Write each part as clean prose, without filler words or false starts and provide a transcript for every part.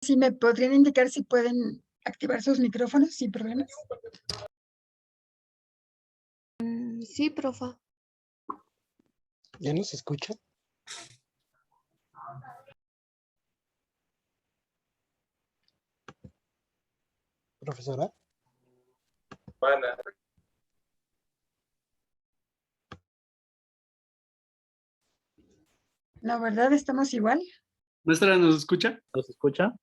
si me podrían indicar si pueden activar sus micrófonos sin problemas. Sí, profa. ¿Ya nos escucha? Profesora. La verdad, estamos igual. Maestra, ¿nos escucha? ¿Nos escucha?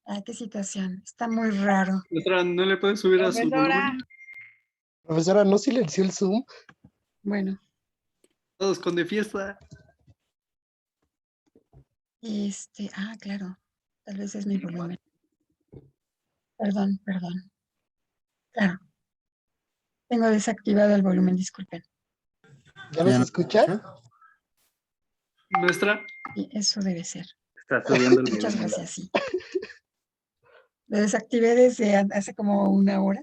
Ah, qué situación. Está muy raro. Maestra, ¿no le puede subir a su volumen? Profesora, ¿no silenció el Zoom? Bueno, Todos con de fiesta. claro. Tal vez es mi volumen. Perdón. Claro. Tengo desactivado el volumen, disculpen. ¿Ya nos escucha? Maestra, Y eso debe ser. Está subiendo el Muchas volumen. gracias, sí. Lo desactivé desde hace como una hora.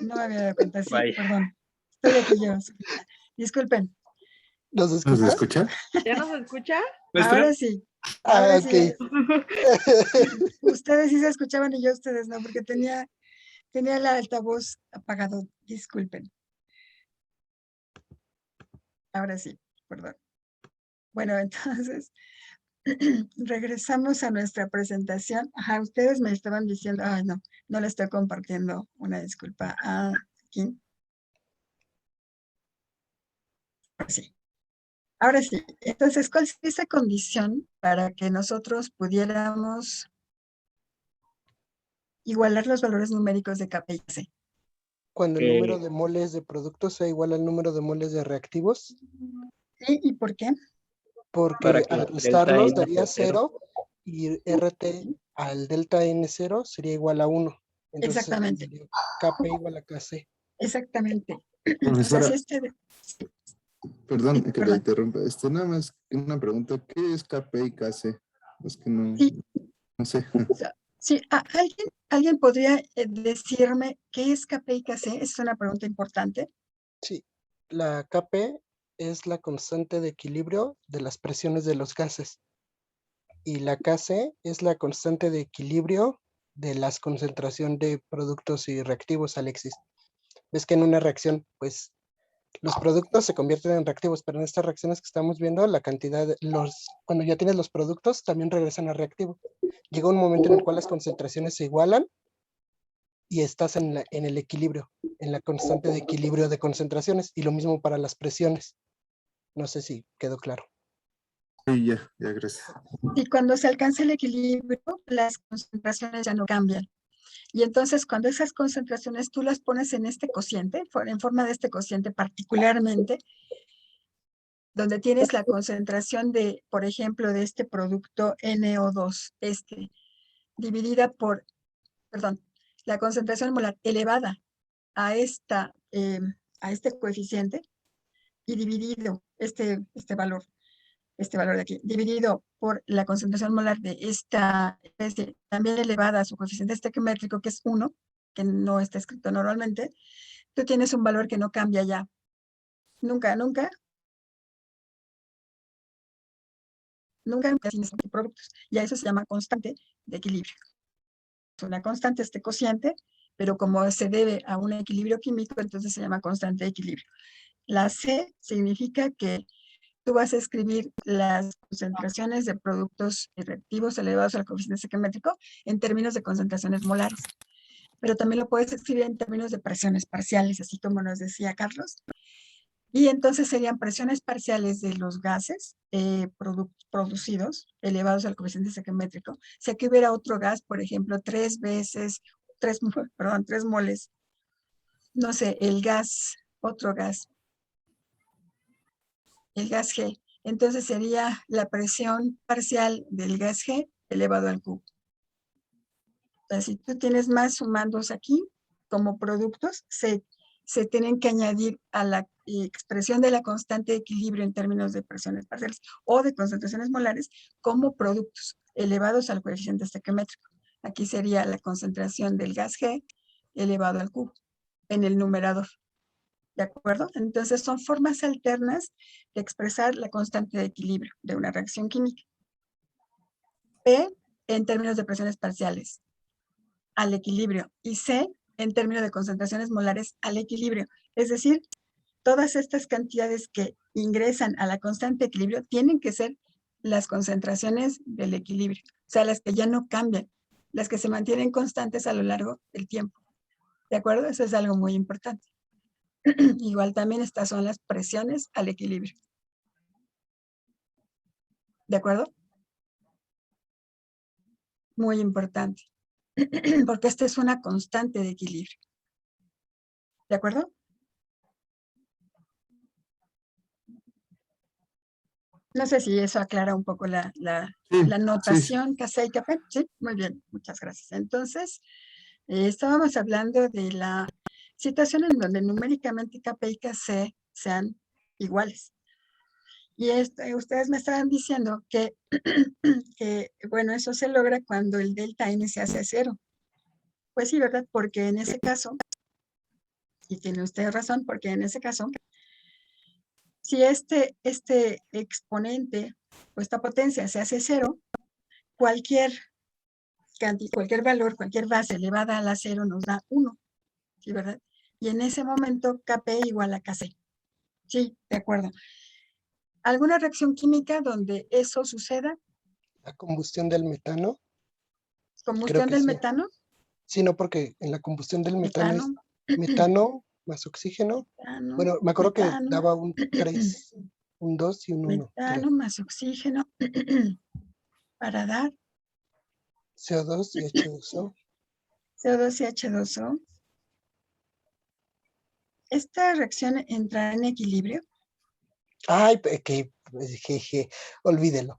No me había dado cuenta, sí, Vaya. perdón. Estoy aquí yo. Disculpen. ¿Nos escucha? ¿Ya nos escucha? maestra, Ahora sí. Ah, Ahora ok. sí. Ustedes sí se escuchaban y yo ustedes no, porque tenía el altavoz apagado. Disculpen. Ahora sí, perdón. Bueno, entonces, regresamos a nuestra presentación. Ajá, ustedes me estaban diciendo, ay, no le estoy compartiendo, una disculpa. Aquí. Sí. Ahora sí, entonces, ¿cuál es esa condición para que nosotros pudiéramos igualar los valores numéricos de KPIC? Cuando el número de moles de productos sea igual al número de moles de reactivos. ¿Sí? ¿Y por qué? Porque Para que al delta restarlos N daría sea cero. 0 y RT al delta N0 sería igual a 1. Entonces Exactamente. sería KP igual a KC. Exactamente. Profesora, O sea, sí, perdón que la perdón. interrumpa. Nada más una pregunta. ¿Qué es KP y KC? Es que no sé. Sí, ¿alguien podría decirme qué es KP y KC? Es una pregunta importante. Sí, la KP es la constante de equilibrio de las presiones de los gases. Y la KC es la constante de equilibrio de la concentración de productos y reactivos, Alexis. Ves que en una reacción, pues, los productos se convierten en reactivos, pero en estas reacciones que estamos viendo, la cantidad, cuando ya tienes los productos, también regresan a reactivo. Llega un momento en el cual las concentraciones se igualan y estás en el equilibrio, en la constante de equilibrio de concentraciones, y lo mismo para las presiones. No sé si quedó claro. Sí, ya, gracias. Y cuando se alcanza el equilibrio, las concentraciones ya no cambian. Y entonces, cuando esas concentraciones tú las pones en este cociente, en forma de este cociente particularmente, donde tienes la concentración de, por ejemplo, de este producto NO2, dividida por, perdón, la concentración molar elevada a este coeficiente y dividido este valor de aquí, dividido por la concentración molar de esta especie, también elevada a su coeficiente estequiométrico, que es 1, que no está escrito normalmente, tú tienes un valor que no cambia ya. Nunca tienes productos. Y a eso se llama constante de equilibrio. Es una constante este cociente, pero como se debe a un equilibrio químico, entonces se llama constante de equilibrio. La C significa que tú vas a escribir las concentraciones de productos reactivos elevados al coeficiente estequiométrico en términos de concentraciones molares. Pero también lo puedes escribir en términos de presiones parciales, así como nos decía Carlos. Y entonces serían presiones parciales de los gases producidos elevados al coeficiente estequiométrico. Si aquí hubiera otro gas, por ejemplo, 3 moles, no sé, otro gas, el gas G. Entonces sería la presión parcial del gas G elevado al cubo. Entonces, si tú tienes más sumandos aquí, como productos, se tienen que añadir a la expresión de la constante de equilibrio en términos de presiones parciales o de concentraciones molares como productos elevados al coeficiente estequiométrico. Aquí sería la concentración del gas G elevado al cubo en el numerador. ¿De acuerdo? Entonces son formas alternas de expresar la constante de equilibrio de una reacción química. P en términos de presiones parciales al equilibrio y C en términos de concentraciones molares al equilibrio. Es decir, todas estas cantidades que ingresan a la constante de equilibrio tienen que ser las concentraciones del equilibrio, o sea, las que ya no cambian, las que se mantienen constantes a lo largo del tiempo. ¿De acuerdo? Eso es algo muy importante. Igual también estas son las presiones al equilibrio. ¿De acuerdo? Muy importante. Porque esta es una constante de equilibrio. ¿De acuerdo? No sé si eso aclara un poco la notación K6 y KP. Sí, muy bien, muchas gracias. Entonces, estábamos hablando de la situación en donde numéricamente KP y KC sean iguales. Y ustedes me estaban diciendo que, bueno, eso se logra cuando el delta N se hace cero. Pues sí, ¿verdad? Porque en ese caso, y tiene usted razón, porque en ese caso, si este exponente o esta potencia se hace cero, cualquier valor, cualquier base elevada a la cero nos da 1, ¿sí, verdad? Y en ese momento Kp igual a Kc. Sí, de acuerdo. ¿Alguna reacción química donde eso suceda? La combustión del metano. Creo ¿Combustión que del sí. metano? Sí, no, porque en la combustión del metano es Metano. metano más oxígeno. Metano, Bueno, me acuerdo que metano. daba un 3, un 2 y un 1. Metano más oxígeno para dar CO2 y H2O. CO2 y H2O. ¿Esta reacción entra en equilibrio? Ay, que jeje, olvídelo.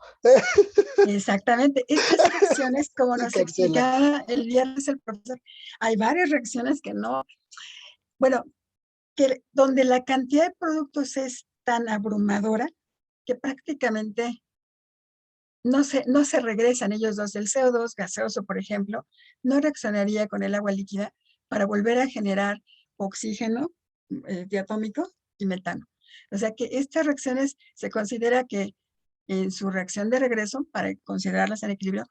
Exactamente. Estas reacciones, como Se nos cancela. explicaba el viernes el profesor, hay varias reacciones que no, bueno, que donde la cantidad de productos es tan abrumadora que prácticamente no se regresan ellos dos. El CO2 gaseoso, por ejemplo, no reaccionaría con el agua líquida para volver a generar oxígeno diatómico y metano. O sea que estas reacciones se considera que en su reacción de regreso, para considerarlas en equilibrio,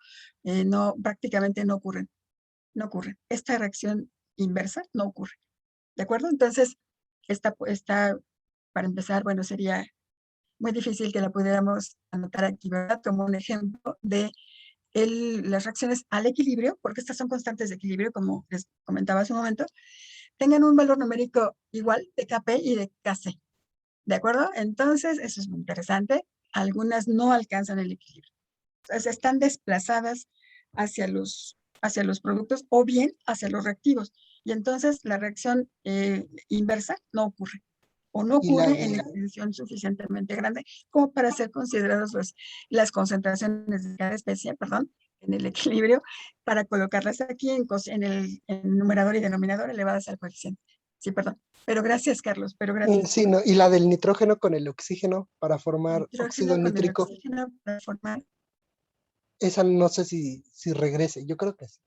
prácticamente no ocurren. No ocurren. Esta reacción inversa no ocurre. ¿De acuerdo? Entonces, esta, para empezar, bueno, sería muy difícil que la pudiéramos anotar aquí, ¿verdad? Como un ejemplo de las reacciones al equilibrio, porque estas son constantes de equilibrio, como les comentaba hace un momento, tengan un valor numérico igual de Kp y de Kc. ¿De acuerdo? Entonces, eso es muy interesante. Algunas no alcanzan el equilibrio. Entonces, están desplazadas hacia los productos o bien hacia los reactivos. Y entonces, la reacción inversa no ocurre. O no ocurre en extensión suficientemente grande como para ser considerados las concentraciones de cada especie, en el equilibrio, para colocarlas aquí en el numerador y denominador elevadas al coeficiente. Sí, perdón. Pero gracias, Carlos, pero gracias. Sí, no, y la del nitrógeno con el oxígeno para formar óxido Con nítrico. el oxígeno para formar. Esa no sé si regrese, yo creo que sí.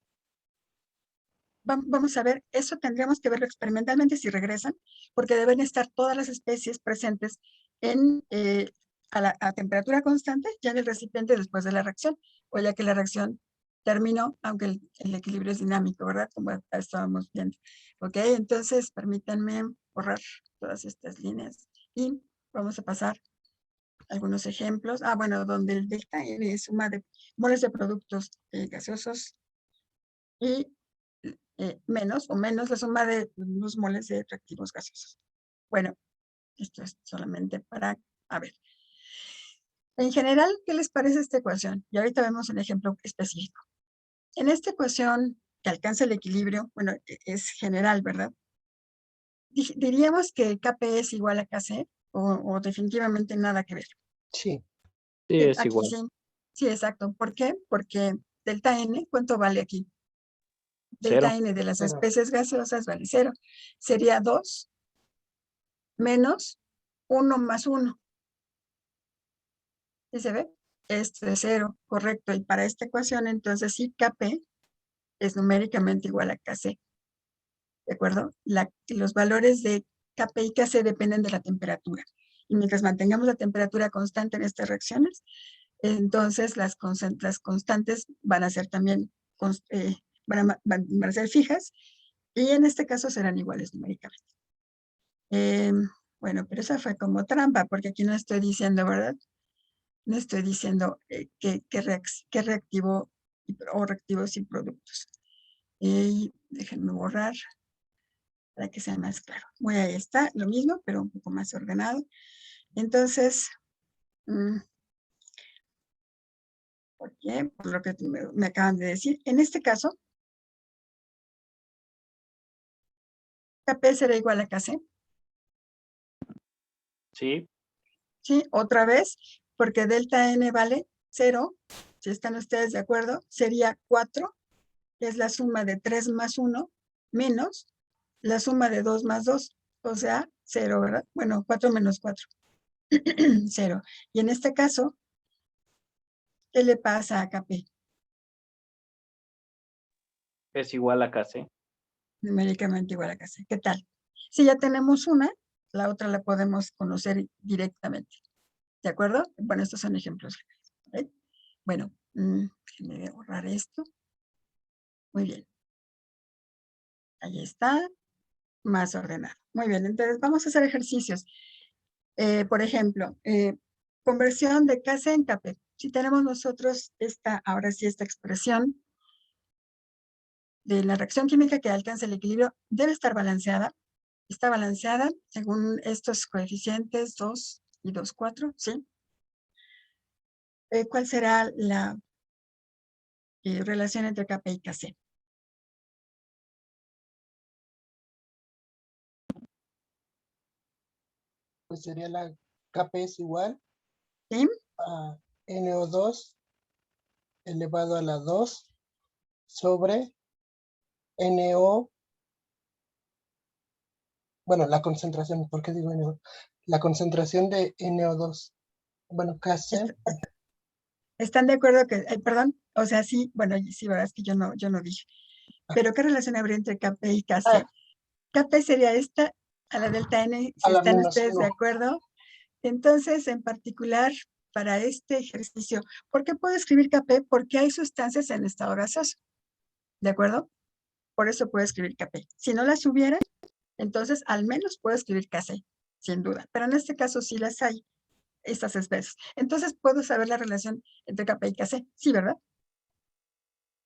Vamos a ver, eso tendríamos que verlo experimentalmente si regresan, porque deben estar todas las especies presentes a temperatura constante ya en el recipiente después de la reacción, o ya que la reacción terminó, aunque el equilibrio es dinámico, ¿verdad? Como estábamos viendo. Ok, entonces permítanme borrar todas estas líneas y vamos a pasar algunos ejemplos. Bueno, donde el delta N es suma de moles de productos gaseosos y menos la suma de los moles de reactivos gaseosos. Bueno, esto es solamente para, ver. En general, ¿qué les parece esta ecuación? Y ahorita vemos un ejemplo específico. En esta ecuación que alcanza el equilibrio, bueno, es general, ¿verdad? Diríamos que Kp es igual a Kc o definitivamente nada que ver. Sí. Sí, es aquí igual. sí. Sí, exacto. ¿Por qué? Porque delta N, ¿cuánto vale aquí? Delta Cero. N de las Cero. especies gaseosas vale 0. Sería 2 menos 1 más 1. ¿Sí se ve? Esto es 0, correcto. Y para esta ecuación, entonces sí, Kp es numéricamente igual a Kc. ¿De acuerdo? Los valores de Kp y Kc dependen de la temperatura. Y mientras mantengamos la temperatura constante en estas reacciones, Entonces las constantes van a ser también, van a ser fijas, y en este caso serán iguales numéricamente. Bueno, pero esa fue como trampa, porque aquí no estoy diciendo, ¿verdad? No estoy diciendo qué reactivo o reactivos y productos. Y déjenme borrar para que sea más claro. Bueno, ahí está, lo mismo, pero un poco más ordenado. Entonces, ¿por qué? Por lo que me acaban de decir. En este caso, KP será igual a KC. Sí. Sí, otra vez, porque delta N vale 0. Si están ustedes de acuerdo, sería 4, que es la suma de 3 más 1, menos la suma de 2 más 2, o sea, 0, ¿verdad? Bueno, 4 menos 4, 0. Y en este caso, ¿qué le pasa a KP? Es igual a KC. Numéricamente igual a KC. ¿Qué tal? Si ya tenemos una, la otra la podemos conocer directamente. ¿De acuerdo? Bueno, estos son ejemplos. ¿Okay? Bueno, déjenme borrar esto. Muy bien. Ahí está. Más ordenado. Muy bien, entonces vamos a hacer ejercicios. Por ejemplo, conversión de KC en KP. Si tenemos nosotros ahora sí esta expresión de la reacción química que alcanza el equilibrio, debe estar balanceada. Está balanceada según estos coeficientes 2 y 2, 4, ¿sí? ¿Cuál será la relación entre KP y KC? Pues sería la KP es igual ¿Sí? a NO2 elevado a la 2 sobre NO. Bueno, la concentración, ¿por qué digo NO? La concentración de NO2. Bueno, KC. ¿Están de acuerdo que, perdón, o sea, sí, bueno, sí, verdad es que yo no dije. Pero ¿qué relación habría entre KP y KC? KP sería esta a la delta N, A si la están menos ustedes de 1. acuerdo. Entonces, en particular, para este ejercicio, ¿por qué puedo escribir KP? Porque hay sustancias en estado gaseoso, ¿de acuerdo? Por eso puedo escribir KP. Si no las hubiera, entonces al menos puedo escribir KC, sin duda. Pero en este caso sí las hay, estas especies. Entonces, ¿puedo saber la relación entre KP y KC? Sí, ¿verdad?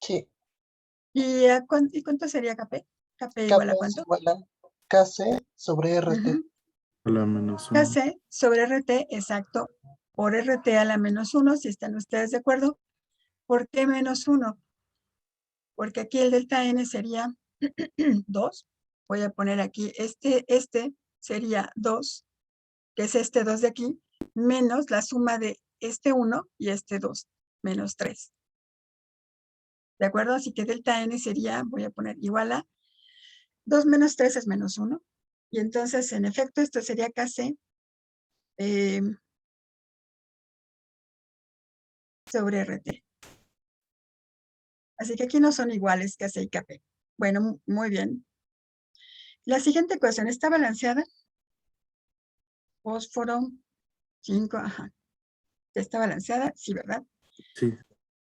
Sí. ¿Y cuánto sería KP? ¿KP igual KP a es cuánto? igual a KC sobre RT. A la menos 1. KC sobre RT, exacto, por RT a la menos 1, si están ustedes de acuerdo. ¿Por qué menos 1? Porque aquí el delta N sería 2. Voy a poner aquí, este sería 2, que es este 2 de aquí, menos la suma de este 1 y este 2, menos 3. ¿De acuerdo? Así que delta N sería, voy a poner igual a 2 menos 3 es menos 1. Y entonces, en efecto, esto sería KC sobre RT. Así que aquí no son iguales KC y KP. Bueno, muy bien. La siguiente ecuación está balanceada. Fósforo, 5, ajá. ¿Está balanceada? Sí, ¿verdad? Sí.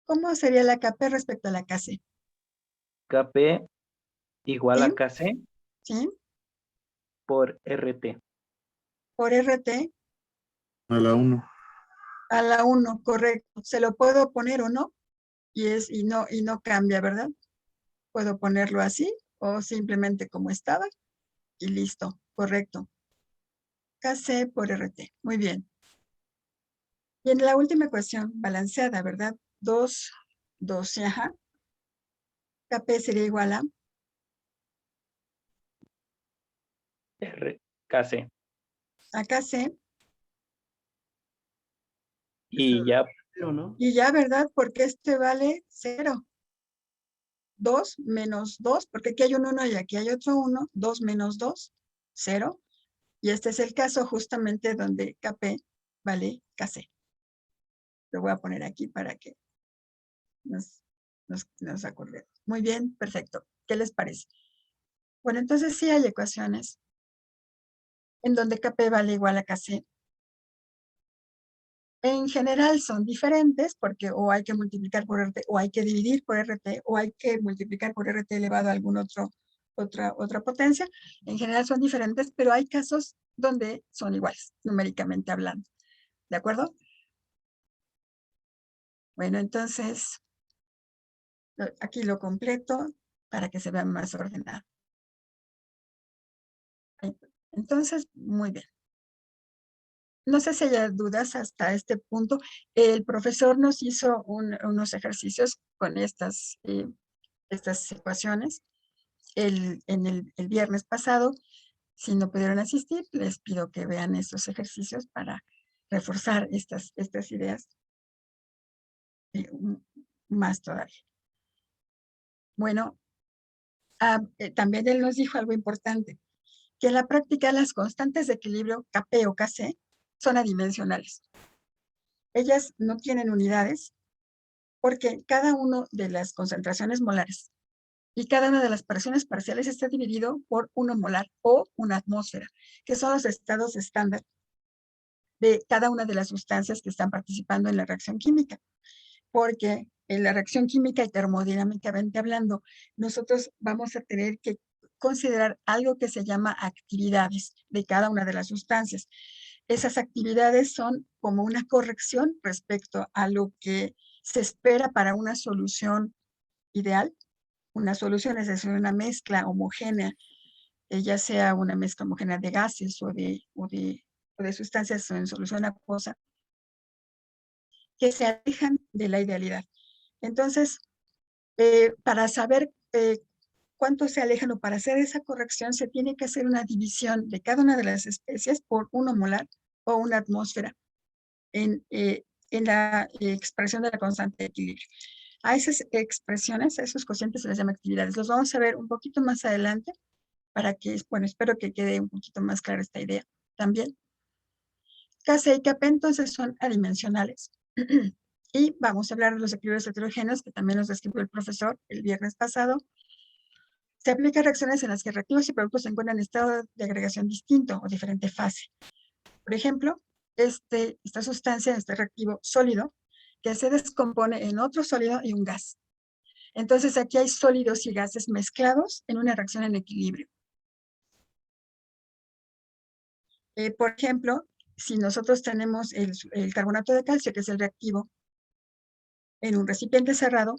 ¿Cómo sería la KP respecto a la KC? KP igual ¿Sí? a KC ¿Sí? por RT. Por RT A la 1. a la 1, correcto. Se lo puedo poner o no, y no cambia, ¿verdad? Puedo ponerlo así o simplemente como estaba y listo, correcto. KC por RT, muy bien. Y en la última ecuación, balanceada, ¿verdad? 2, 12, ajá. KP sería igual a KC. KC. Y ya. Pero no. Y ya, ¿verdad? Porque este vale 0. 2 menos 2, porque aquí hay un 1 y aquí hay otro 1. 2 menos 2, 0. Y este es el caso justamente donde KP vale KC. Lo voy a poner aquí para que nos acordemos. Muy bien, perfecto. ¿Qué les parece? Bueno, entonces sí hay ecuaciones en donde KP vale igual a KC. En general son diferentes porque o hay que multiplicar por RT o hay que dividir por RT o hay que multiplicar por RT elevado a algún otra potencia. En general son diferentes, pero hay casos donde son iguales, numéricamente hablando. ¿De acuerdo? Bueno, entonces, aquí lo completo para que se vea más ordenado. Entonces, muy bien. No sé si hay dudas hasta este punto. El profesor nos hizo unos ejercicios con estas ecuaciones el viernes pasado. Si no pudieron asistir, les pido que vean estos ejercicios para reforzar estas ideas más todavía. Bueno, también él nos dijo algo importante, que en la práctica las constantes de equilibrio Kp o Kc son adimensionales. Ellas no tienen unidades porque cada una de las concentraciones molares y cada una de las presiones parciales está dividido por 1 molar o una atmósfera, que son los estados estándar de cada una de las sustancias que están participando en la reacción química. Porque en la reacción química y termodinámicamente hablando, nosotros vamos a tener que considerar algo que se llama actividades de cada una de las sustancias. Esas actividades son como una corrección respecto a lo que se espera para una solución ideal. Una solución es decir, una mezcla homogénea, ya sea una mezcla homogénea de gases o de sustancias en solución acuosa, que se alejan de la idealidad. Entonces, para saber cuánto se alejan o para hacer esa corrección, se tiene que hacer una división de cada una de las especies por 1 molar o una atmósfera en la expresión de la constante de equilibrio. A esas expresiones, a esos cocientes se les llama actividades. Los vamos a ver un poquito más adelante para que, bueno, espero que quede un poquito más clara esta idea también. Kc y Kp entonces son adimensionales. Y vamos a hablar de los equilibrios heterogéneos, que también nos describió el profesor el viernes pasado. Se aplican reacciones en las que reactivos y productos se encuentran en estado de agregación distinto o diferente fase. Por ejemplo, esta sustancia, este reactivo sólido, que se descompone en otro sólido y un gas. Entonces aquí hay sólidos y gases mezclados en una reacción en equilibrio. Por ejemplo, si nosotros tenemos el carbonato de calcio, que es el reactivo, en un recipiente cerrado,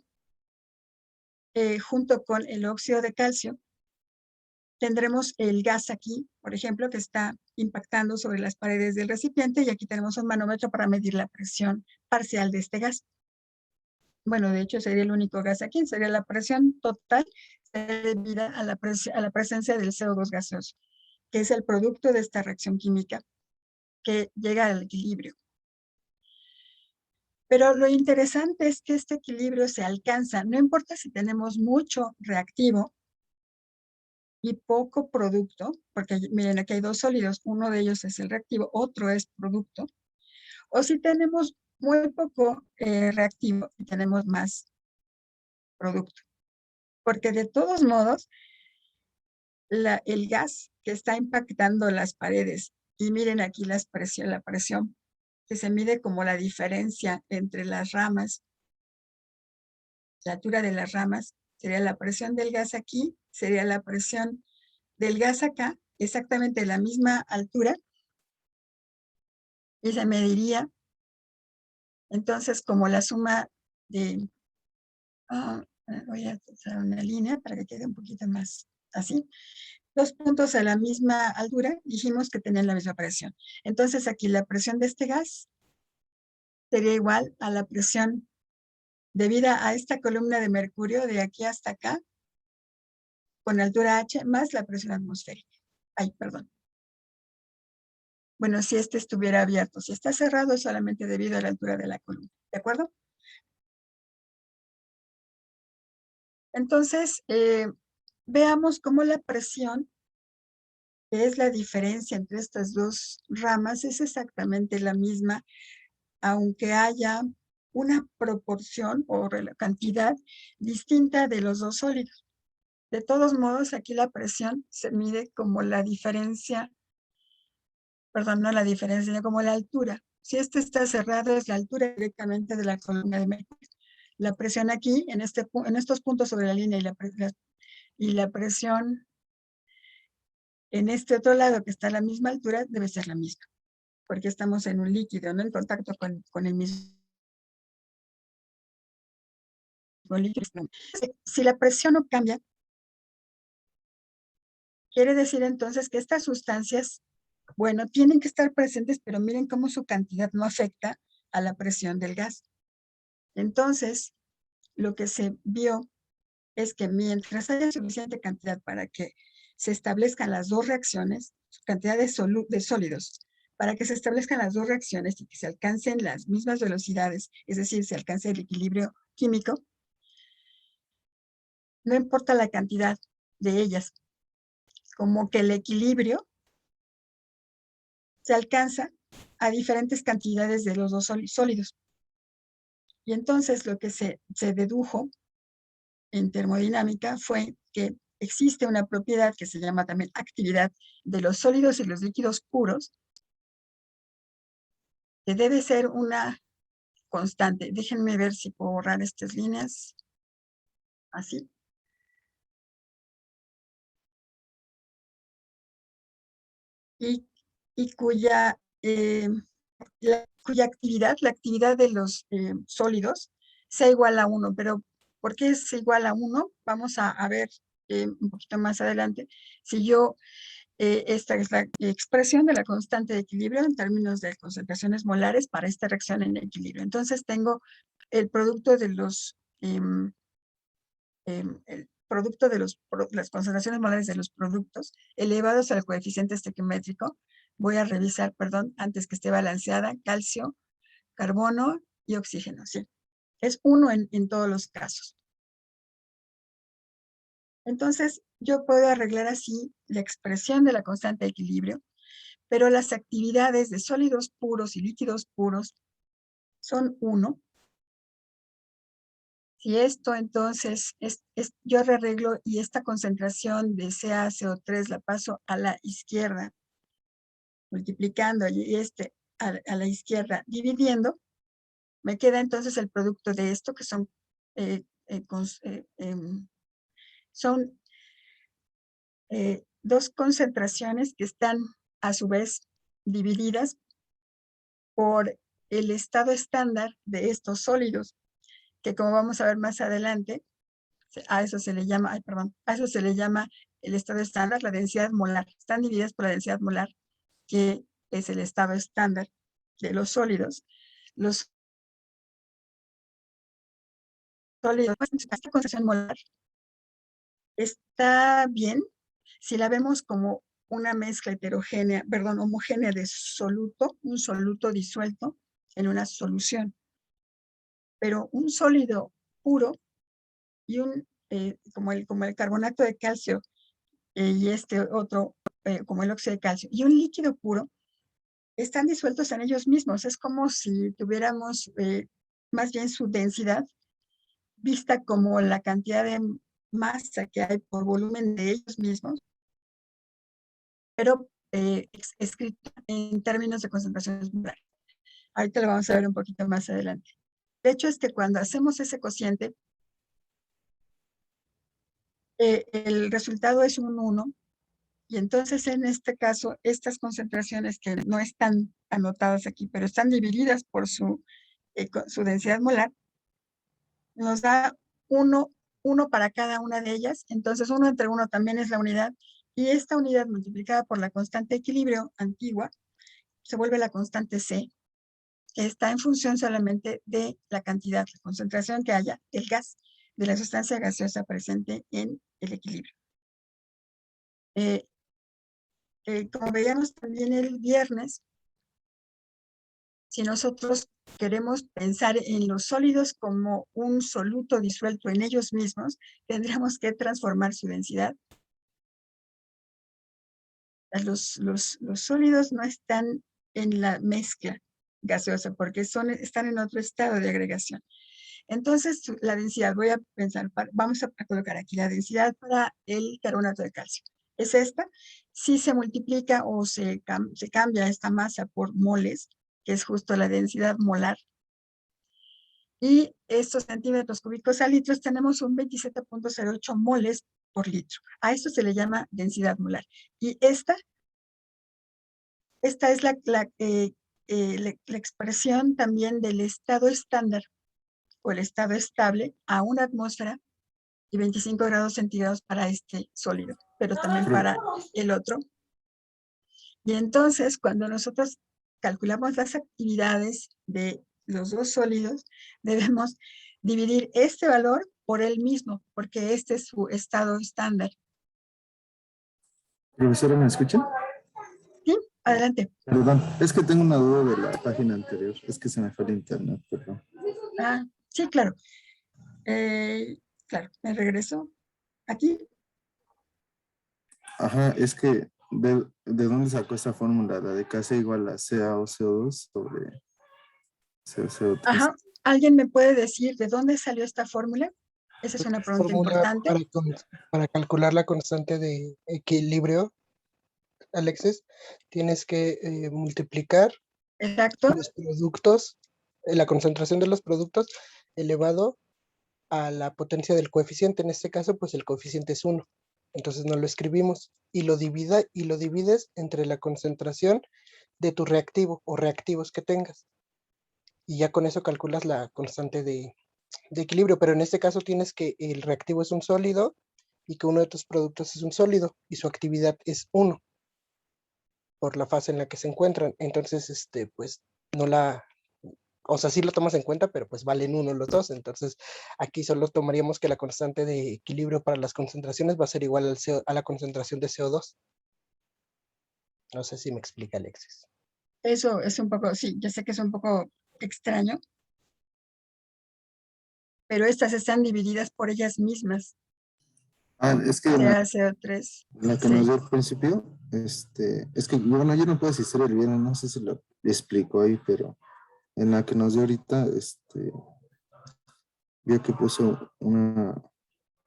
junto con el óxido de calcio, tendremos el gas aquí, por ejemplo, que está impactando sobre las paredes del recipiente, y aquí tenemos un manómetro para medir la presión parcial de este gas. Bueno, de hecho sería el único gas aquí, sería la presión total debida a la presencia del CO2 gaseoso, que es el producto de esta reacción química que llega al equilibrio. Pero lo interesante es que este equilibrio se alcanza, no importa si tenemos mucho reactivo y poco producto, porque miren, aquí hay 2 sólidos, uno de ellos es el reactivo, otro es producto, o si tenemos muy poco reactivo y tenemos más producto. Porque de todos modos, el gas que está impactando las paredes, y miren aquí la presión, que se mide como la diferencia entre las ramas, la altura de las ramas, sería la presión del gas aquí, sería la presión del gas acá, exactamente la misma altura, y se mediría entonces como la suma de, voy a trazar una línea para que quede un poquito más así, 2 puntos a la misma altura, dijimos que tenían la misma presión. Entonces aquí la presión de este gas sería igual a la presión debida a esta columna de mercurio de aquí hasta acá, con altura H, más la presión atmosférica. Ay, perdón. Bueno, si este estuviera abierto, si está cerrado es solamente debido a la altura de la columna, ¿de acuerdo? Entonces, veamos cómo la presión, que es la diferencia entre estas 2 ramas, es exactamente la misma, aunque haya una proporción o cantidad distinta de los 2 sólidos. De todos modos, aquí la presión se mide como la diferencia, perdón, no la diferencia, sino como la altura Si este está cerrado, es la altura directamente de la columna de mercurio. La presión aquí, en estos puntos sobre la línea, y la presión en este otro lado, que está a la misma altura, debe ser la misma, porque estamos en un líquido, ¿no? En contacto con el mismo líquido. Si la presión no cambia, quiere decir entonces que estas sustancias, bueno, tienen que estar presentes, pero miren cómo su cantidad no afecta a la presión del gas. Entonces, lo que se vio es que mientras haya suficiente cantidad para que se establezcan las dos reacciones, cantidad de sólidos, para que se establezcan las dos reacciones y que se alcancen las mismas velocidades, es decir, se alcance el equilibrio químico, no importa la cantidad de ellas, como que el equilibrio se alcanza a diferentes cantidades de los dos sólidos. Y entonces lo que se dedujo en termodinámica fue que existe una propiedad que se llama también actividad de los sólidos y los líquidos puros, que debe ser una constante. Déjenme ver si puedo borrar estas líneas. Así. Y cuya actividad, la actividad de los sólidos, sea igual a 1. Pero, ¿por qué es igual a 1? Vamos a ver un poquito más adelante. Si yo, esta es la expresión de la constante de equilibrio en términos de concentraciones molares para esta reacción en equilibrio. Entonces tengo el producto de los, las concentraciones molares de los productos elevados al coeficiente estequiométrico. Voy a revisar, perdón, antes que esté balanceada, calcio, carbono y oxígeno. Sí, es 1 en todos los casos. Entonces, yo puedo arreglar así la expresión de la constante de equilibrio, pero las actividades de sólidos puros y líquidos puros son 1. Si esto entonces, yo arreglo y esta concentración de CaCO3 la paso a la izquierda, multiplicando y a la izquierda, dividiendo, me queda entonces el producto de esto, que son, dos concentraciones que están a su vez divididas por el estado estándar de estos sólidos, que como vamos a ver más adelante, a eso se le llama, a eso se le llama el estado estándar, la densidad molar. Están divididas por la densidad molar, que es el estado estándar de los sólidos. Los sólidos, esta concentración molar está bien si la vemos como una mezcla heterogénea, homogénea de soluto, un soluto disuelto en una solución. Pero un sólido puro y como el carbonato de calcio y este otro, como el óxido de calcio, y un líquido puro, están disueltos en ellos mismos. Es como si tuviéramos más bien su densidad vista como la cantidad de masa que hay por volumen de ellos mismos, pero escrito en términos de concentraciones molares. Ahorita lo vamos a ver un poquito más adelante. De hecho, cuando hacemos ese cociente, el resultado es un 1, y entonces en este caso, estas concentraciones que no están anotadas aquí, pero están divididas por su densidad molar, nos da 1 para cada una de ellas. Entonces 1 entre 1 también es la unidad, y esta unidad multiplicada por la constante de equilibrio antigua se vuelve la constante C, que está en función solamente de la cantidad, la concentración que haya del gas, de la sustancia gaseosa presente en el equilibrio. Como veíamos también el viernes, si nosotros queremos pensar en los sólidos como un soluto disuelto en ellos mismos, tendríamos que transformar su densidad. Los sólidos no están en la mezcla gaseosa porque están en otro estado de agregación. Entonces, la densidad, voy a pensar, vamos a colocar aquí la densidad para el carbonato de calcio. Es esta. Si se multiplica o se cambia esta masa por moles, que es justo la densidad molar. Y estos centímetros cúbicos a litros tenemos un 27.08 moles por litro. A esto se le llama densidad molar. Y esta es la expresión también del estado estándar o el estado estable a una atmósfera y 25 grados centígrados para este sólido, pero también para el otro. Y entonces, cuando nosotros calculamos las actividades de los dos sólidos, debemos dividir este valor por el mismo, porque este es su estado estándar. Profesora, ¿me escuchan? ¿Sí? Adelante. Perdón, es que tengo una duda de la página anterior. Es que se me fue el internet, perdón. Ah, sí, claro. Claro, me regreso. Aquí. Ajá, es que ¿de dónde sacó esta fórmula? La de Kc igual a CaO2 sobre CO3. Ajá. ¿Alguien me puede decir de dónde salió esta fórmula? Esa es una pregunta Fórmula importante. para calcular la constante de equilibrio, Alexis, tienes que multiplicar Exacto. los productos, la concentración de los productos elevado a la potencia del coeficiente. En este caso, pues el coeficiente es 1. Entonces no lo escribimos y lo divides entre la concentración de tu reactivo o reactivos que tengas. Y ya con eso calculas la constante de equilibrio, pero en este caso tienes que el reactivo es un sólido y que uno de tus productos es un sólido y su actividad es 1 por la fase en la que se encuentran. Entonces, pues no o sea, sí lo tomas en cuenta, pero pues valen 1 los dos. Entonces, aquí solo tomaríamos que la constante de equilibrio para las concentraciones va a ser igual a la concentración de CO2. No sé si me explica, Alexis. Eso es un poco, sí, yo sé que es un poco extraño, pero estas están divididas por ellas mismas. Ah, es que Sea CO3. la que Sí. nos dio al principio, es que, bueno, yo no puedo asistir el viernes, no sé si lo explico ahí, pero en la que nos dio ahorita, vio que puso una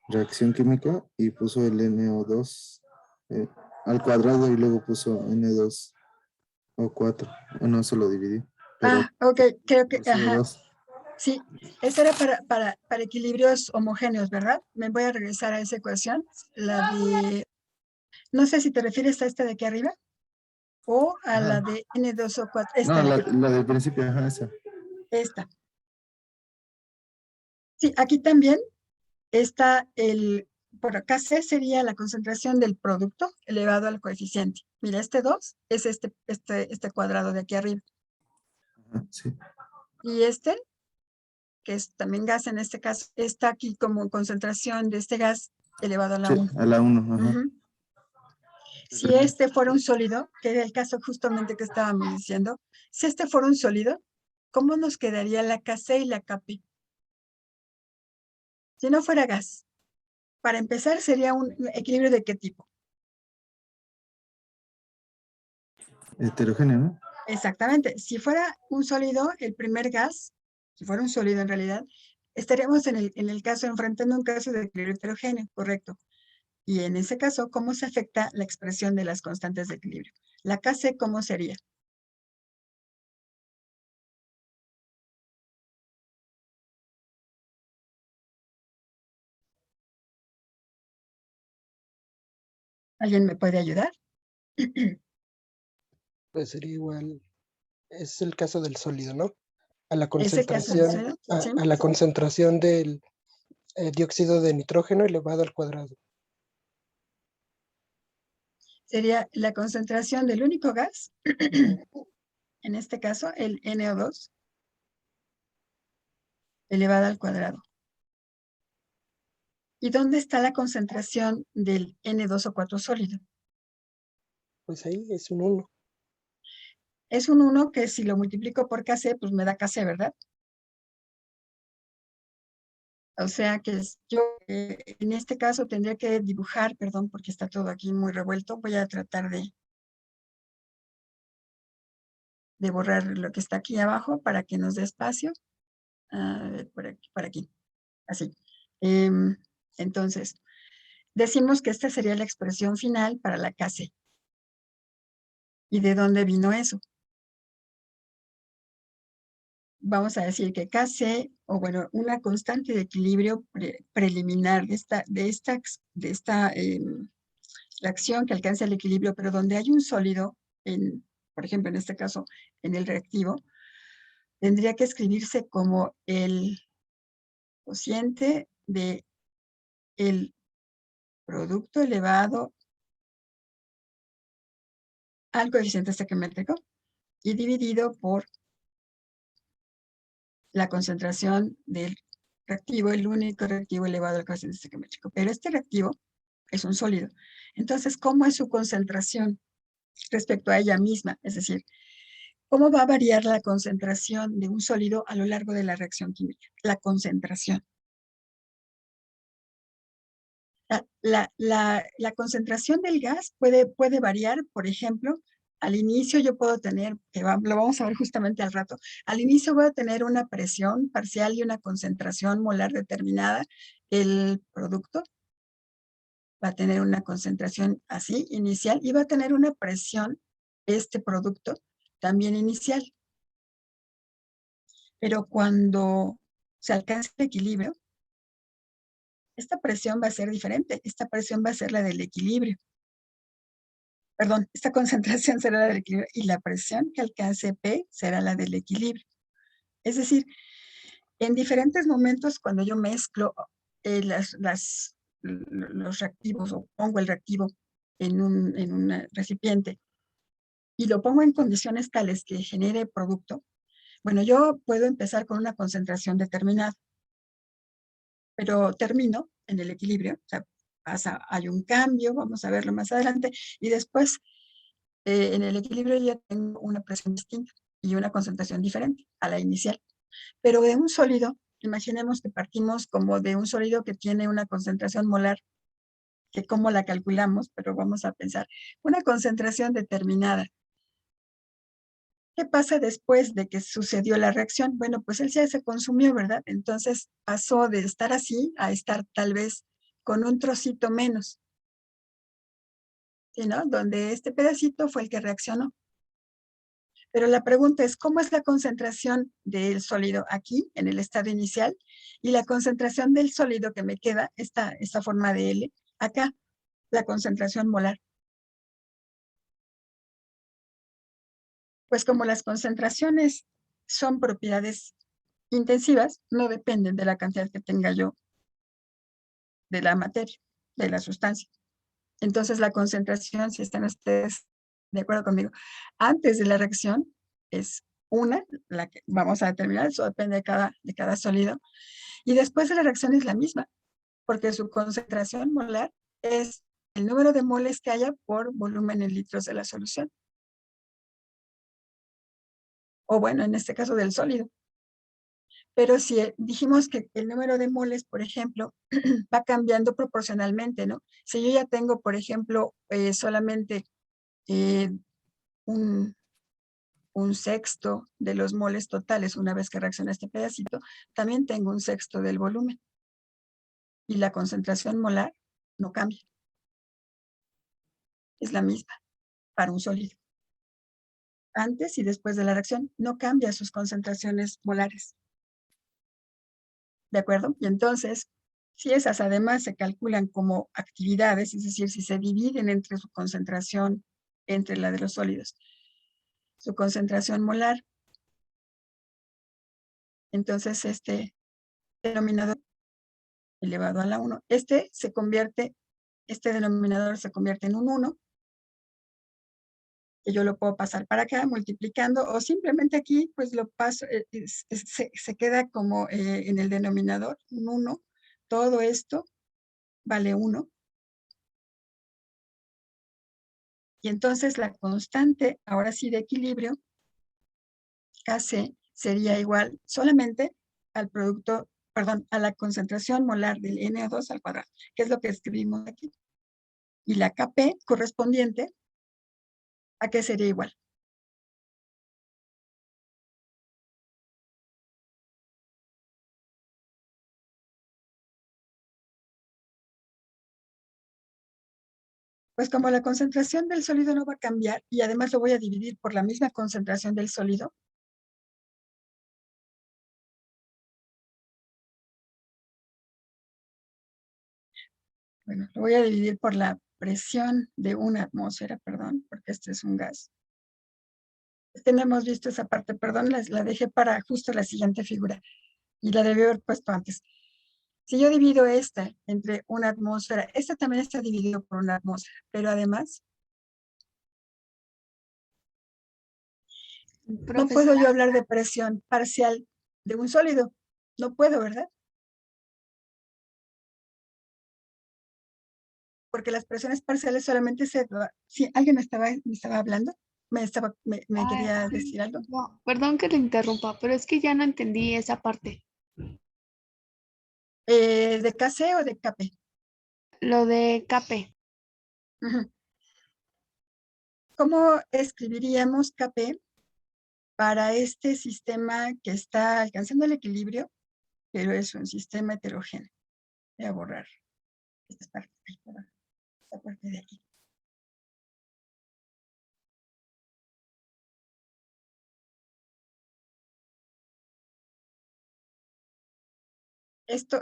reacción química y puso el NO2 al cuadrado y luego puso N2O4. Bueno, eso lo dividí. Pero Ok, creo que, por CO2. Sí, esa era para equilibrios homogéneos, ¿verdad? Me voy a regresar a esa ecuación, la de, no sé si te refieres a esta de aquí arriba o a Ajá. la de N2O4, No, esta de aquí, la del principio, ajá, esa. esta. Sí, aquí también está por acá C sería la concentración del producto elevado al coeficiente. Mira, este 2 es este cuadrado de aquí arriba. Ajá, sí. Y que es también gas en este caso, está aquí como concentración de este gas elevado a la Sí, 1. a la 1, ajá. Si este fuera un sólido, que era el caso justamente que estábamos diciendo, si este fuera un sólido, ¿cómo nos quedaría la Kc y la Kp? Si no fuera gas, para empezar sería un equilibrio de qué tipo. Heterogéneo, ¿no? Exactamente. Si fuera un sólido, el primer gas, si fuera un sólido en realidad, estaríamos en el caso, enfrentando un caso de equilibrio heterogéneo, correcto. Y en ese caso, ¿cómo se afecta la expresión de las constantes de equilibrio? La Kc, ¿cómo sería? ¿Alguien me puede ayudar? Pues sería igual, es el caso del sólido, ¿no? A la Ese caso del concentración, sólido, ¿sí? a la concentración del dióxido de nitrógeno elevado al cuadrado. Sería la concentración del único gas, en este caso el NO2, elevada al cuadrado. ¿Y dónde está la concentración del N2O4 sólido? Pues ahí es un 1. Es un 1 que si lo multiplico por Kc, pues me da Kc, ¿verdad? O sea que yo en este caso tendría que dibujar, perdón, porque está todo aquí muy revuelto. Voy a tratar de borrar lo que está aquí abajo para que nos dé espacio. A ver, por aquí, así. Entonces, decimos que esta sería la expresión final para la Kc. ¿Y de dónde vino eso? vamos a decir que Kc, o bueno, una constante de equilibrio preliminar de esta reacción que alcanza el equilibrio, pero donde hay un sólido, por ejemplo, en este caso, en el reactivo, tendría que escribirse como el cociente de el producto elevado al coeficiente estequiométrico y dividido por la concentración del reactivo, el único reactivo elevado al coeficiente estequiométrico. Pero este reactivo es un sólido. Entonces, ¿cómo es su concentración respecto a ella misma? Es decir, ¿cómo va a variar la concentración de un sólido a lo largo de la reacción química? La concentración. La concentración del gas puede variar, por ejemplo, al inicio yo puedo tener, lo vamos a ver justamente al rato, al inicio voy a tener una presión parcial y una concentración molar determinada. El producto va a tener una concentración así, inicial, y va a tener una presión, este producto, también inicial. Pero cuando se alcanza el equilibrio, esta presión va a ser diferente. Esta presión va a ser la del equilibrio. Perdón, esta concentración será la del equilibrio y la presión que alcance P será la del equilibrio. Es decir, en diferentes momentos cuando yo mezclo los reactivos o pongo el reactivo en un recipiente y lo pongo en condiciones tales que genere producto, bueno, yo puedo empezar con una concentración determinada, pero termino en el equilibrio, o sea, hay un cambio, vamos a verlo más adelante, y después en el equilibrio ya tengo una presión distinta y una concentración diferente a la inicial. Pero de un sólido, imaginemos que partimos como de un sólido que tiene una concentración molar, que cómo la calculamos, pero vamos a pensar, una concentración determinada. ¿Qué pasa después de que sucedió la reacción? Bueno, pues él ya se consumió, ¿verdad? Entonces pasó de estar así a estar tal vez con un trocito menos, ¿sí, no? Donde este pedacito fue el que reaccionó. Pero la pregunta es, ¿cómo es la concentración del sólido aquí, en el estado inicial? Y la concentración del sólido que me queda, esta forma de L, acá, la concentración molar. Pues como las concentraciones son propiedades intensivas, no dependen de la cantidad que tenga yo de la materia, de la sustancia. Entonces la concentración, si están ustedes de acuerdo conmigo, antes de la reacción es una, la que vamos a determinar, eso depende de cada sólido, y después de la reacción es la misma, porque su concentración molar es el número de moles que haya por volumen en litros de la solución. O bueno, en este caso del sólido. Pero si dijimos que el número de moles, por ejemplo, va cambiando proporcionalmente, ¿no? Si yo ya tengo, por ejemplo, solamente un sexto de los moles totales una vez que reacciona este pedacito, también tengo un sexto del volumen. Y la concentración molar no cambia. Es la misma para un sólido. Antes y después de la reacción no cambia sus concentraciones molares. ¿De acuerdo? Y entonces, si esas además se calculan como actividades, es decir, si se dividen entre su concentración, entre la de los sólidos, su concentración molar, entonces este denominador elevado a la 1, este denominador se convierte en un 1, que yo lo puedo pasar para acá multiplicando, o simplemente aquí pues lo paso, se queda como en el denominador, un 1, todo esto vale 1. Y entonces la constante, ahora sí de equilibrio, Kc sería igual solamente al producto, perdón, a la concentración molar del NO2 al cuadrado, que es lo que escribimos aquí. Y la Kp correspondiente, ¿a qué sería igual? Pues como la concentración del sólido no va a cambiar y además lo voy a dividir por la misma concentración del sólido, Bueno, lo voy a dividir por la presión de una atmósfera, perdón, porque este es un gas. Es que no hemos visto esa parte, perdón, la dejé para justo la siguiente figura y la debí haber puesto antes. Si yo divido esta entre una atmósfera, esta también está dividido por una atmósfera, pero además no puedo yo hablar de presión parcial de un sólido. No puedo, ¿verdad? Porque las presiones parciales solamente se... Si alguien me estaba hablando, me quería decir algo. No, perdón que le interrumpa, pero es que ya no entendí esa parte. ¿De KC o de KP? Lo de KP. Ujú. ¿Cómo escribiríamos KP para este sistema que está alcanzando el equilibrio, pero es un sistema heterogéneo? Voy a borrar esta parte de aquí. Esto,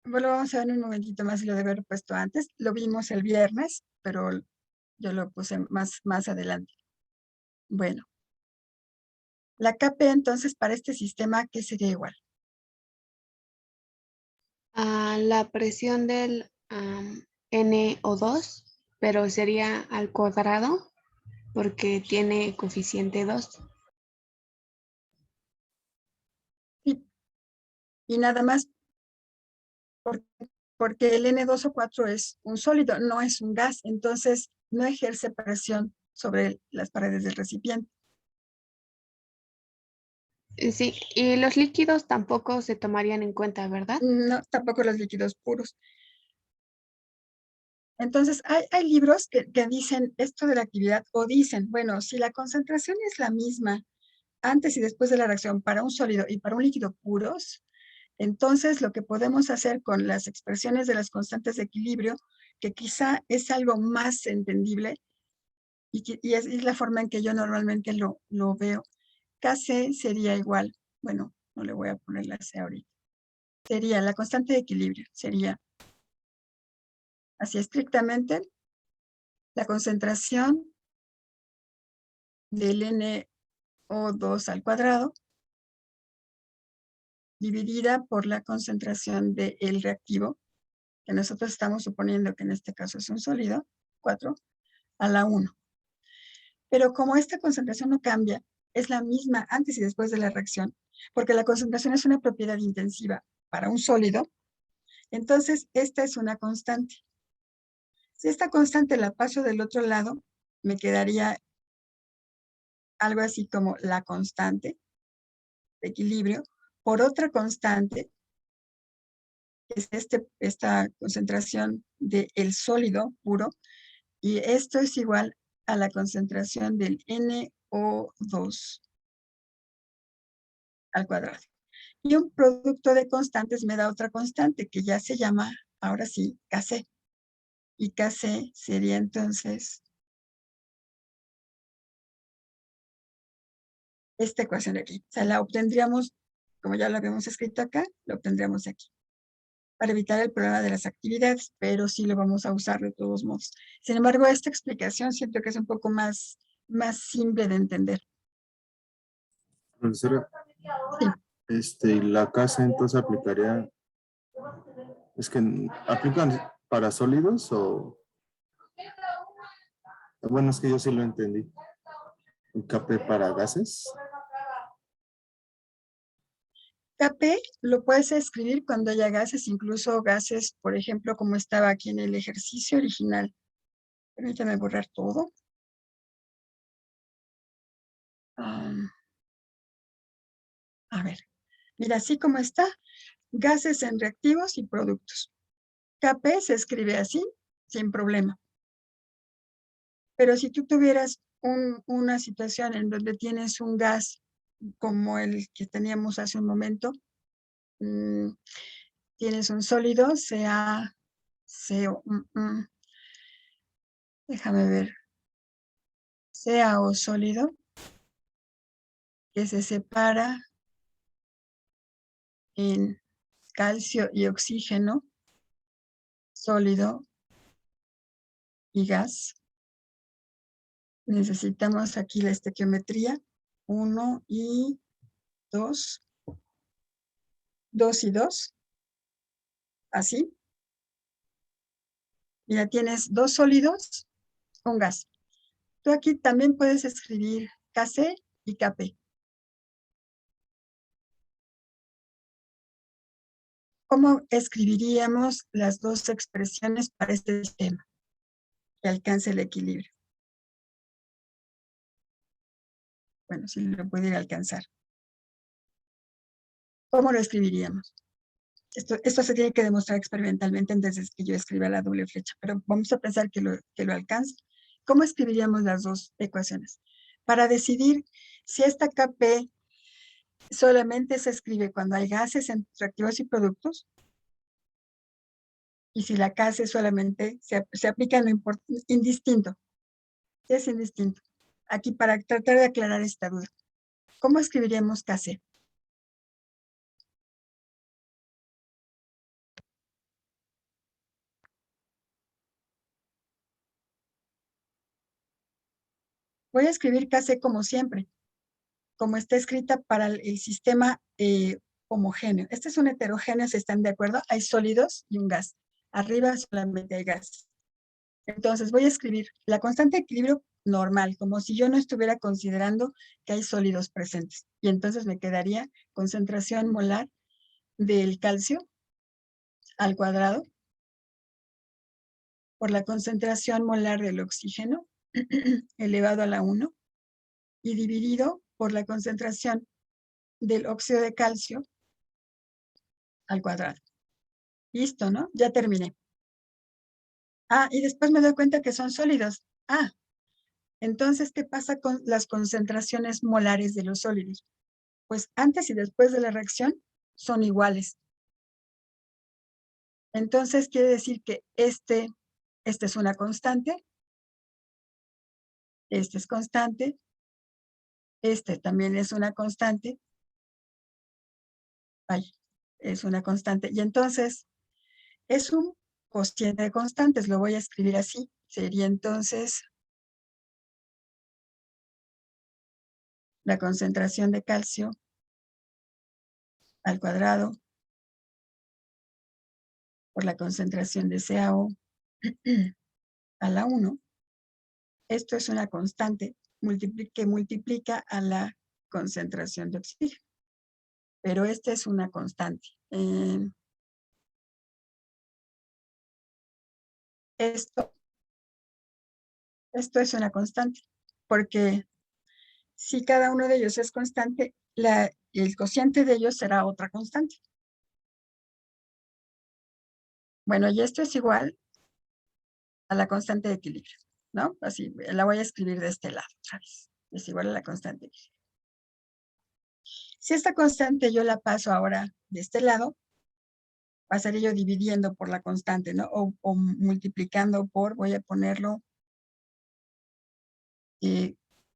bueno, vamos a ver un momentito más si lo debe haber puesto antes. Lo vimos el viernes, pero yo lo puse más adelante. Bueno, la KP entonces para este sistema, ¿qué sería igual? A la presión del NO2, pero sería al cuadrado porque tiene coeficiente 2. Y nada más porque el N2O4 es un sólido, no es un gas, entonces no ejerce presión sobre las paredes del recipiente. Sí, y los líquidos tampoco se tomarían en cuenta, ¿verdad? No, tampoco los líquidos puros. Entonces, hay libros que dicen esto de la actividad, o dicen, bueno, si la concentración es la misma antes y después de la reacción para un sólido y para un líquido puros, entonces lo que podemos hacer con las expresiones de las constantes de equilibrio, que quizá es algo más entendible, y es la forma en que yo normalmente lo veo. Kc sería igual, bueno, no le voy a poner la C ahorita, sería la constante de equilibrio, sería así estrictamente la concentración del NO2 al cuadrado dividida por la concentración del reactivo, que nosotros estamos suponiendo que en este caso es un sólido, 4, a la 1. Pero como esta concentración no cambia, es la misma antes y después de la reacción, porque la concentración es una propiedad intensiva para un sólido, entonces esta es una constante. Si esta constante la paso del otro lado, me quedaría algo así como la constante de equilibrio por otra constante, que es esta concentración del sólido puro, y esto es igual a la concentración del NO2 al cuadrado. Y un producto de constantes me da otra constante que ya se llama, ahora sí, Kc. Y Kc sería entonces esta ecuación de aquí. O sea, la obtendríamos, como ya lo habíamos escrito acá, lo obtendríamos aquí, para evitar el problema de las actividades, pero sí lo vamos a usar de todos modos. Sin embargo, esta explicación siento que es un poco más simple de entender. Profesora, Sí. la casa entonces aplicaría, es que aplican para sólidos o, bueno, es que yo sí lo entendí. ¿Un KP para gases? Kp lo puedes escribir cuando haya gases, incluso gases, por ejemplo, como estaba aquí en el ejercicio original. Permítame borrar todo. A ver, mira, así como está, gases en reactivos y productos. Kp se escribe así, sin problema. Pero si tú tuvieras una situación en donde tienes un gas como el que teníamos hace un momento, tienes un sólido, déjame ver, CaO sólido, que se separa en calcio y oxígeno, sólido y gas. Necesitamos aquí la estequiometría. 1 y 2. 2 y 2. Así. Mira, tienes 2 sólidos, un gas. Tú aquí también puedes escribir Kc y Kp. ¿Cómo escribiríamos las dos expresiones para este sistema que alcance el equilibrio? Bueno, si lo pudiera alcanzar. ¿Cómo lo escribiríamos? Esto se tiene que demostrar experimentalmente antes que yo escriba la doble flecha, pero vamos a pensar que lo alcance. ¿Cómo escribiríamos las dos ecuaciones? Para decidir si esta Kp solamente se escribe cuando hay gases entre reactivos y productos, y si la Kc solamente se aplica en lo indistinto. Es indistinto. Aquí para tratar de aclarar esta duda. ¿Cómo escribiríamos Kc? Voy a escribir Kc como siempre, como está escrita para el sistema homogéneo. Este es un heterogéneo, ¿se están de acuerdo? Hay sólidos y un gas. Arriba solamente hay gas. Entonces voy a escribir la constante de equilibrio normal, como si yo no estuviera considerando que hay sólidos presentes. Y entonces me quedaría concentración molar del calcio al cuadrado por la concentración molar del oxígeno elevado a la 1 y dividido por la concentración del óxido de calcio al cuadrado. Listo, ¿no? Ya terminé. Ah, y después me doy cuenta que son sólidos. Ah, entonces, ¿qué pasa con las concentraciones molares de los sólidos? Pues antes y después de la reacción son iguales. Entonces, quiere decir que este es una constante, este es constante, este también es una constante. Ay, es una constante. Y entonces, es un cociente de constantes, lo voy a escribir así. Sería entonces la concentración de calcio al cuadrado por la concentración de CaO a la 1. Esto es una constante que multiplica a la concentración de oxígeno. Pero esta es una constante. Esto es una constante, porque si cada uno de ellos es constante, el cociente de ellos será otra constante. Bueno, y esto es igual a la constante de equilibrio, ¿no? Así, la voy a escribir de este lado otra vez. Es igual a la constante de equilibrio. Si esta constante yo la paso ahora de este lado, pasaría yo dividiendo por la constante, ¿no? O multiplicando por, voy a ponerlo,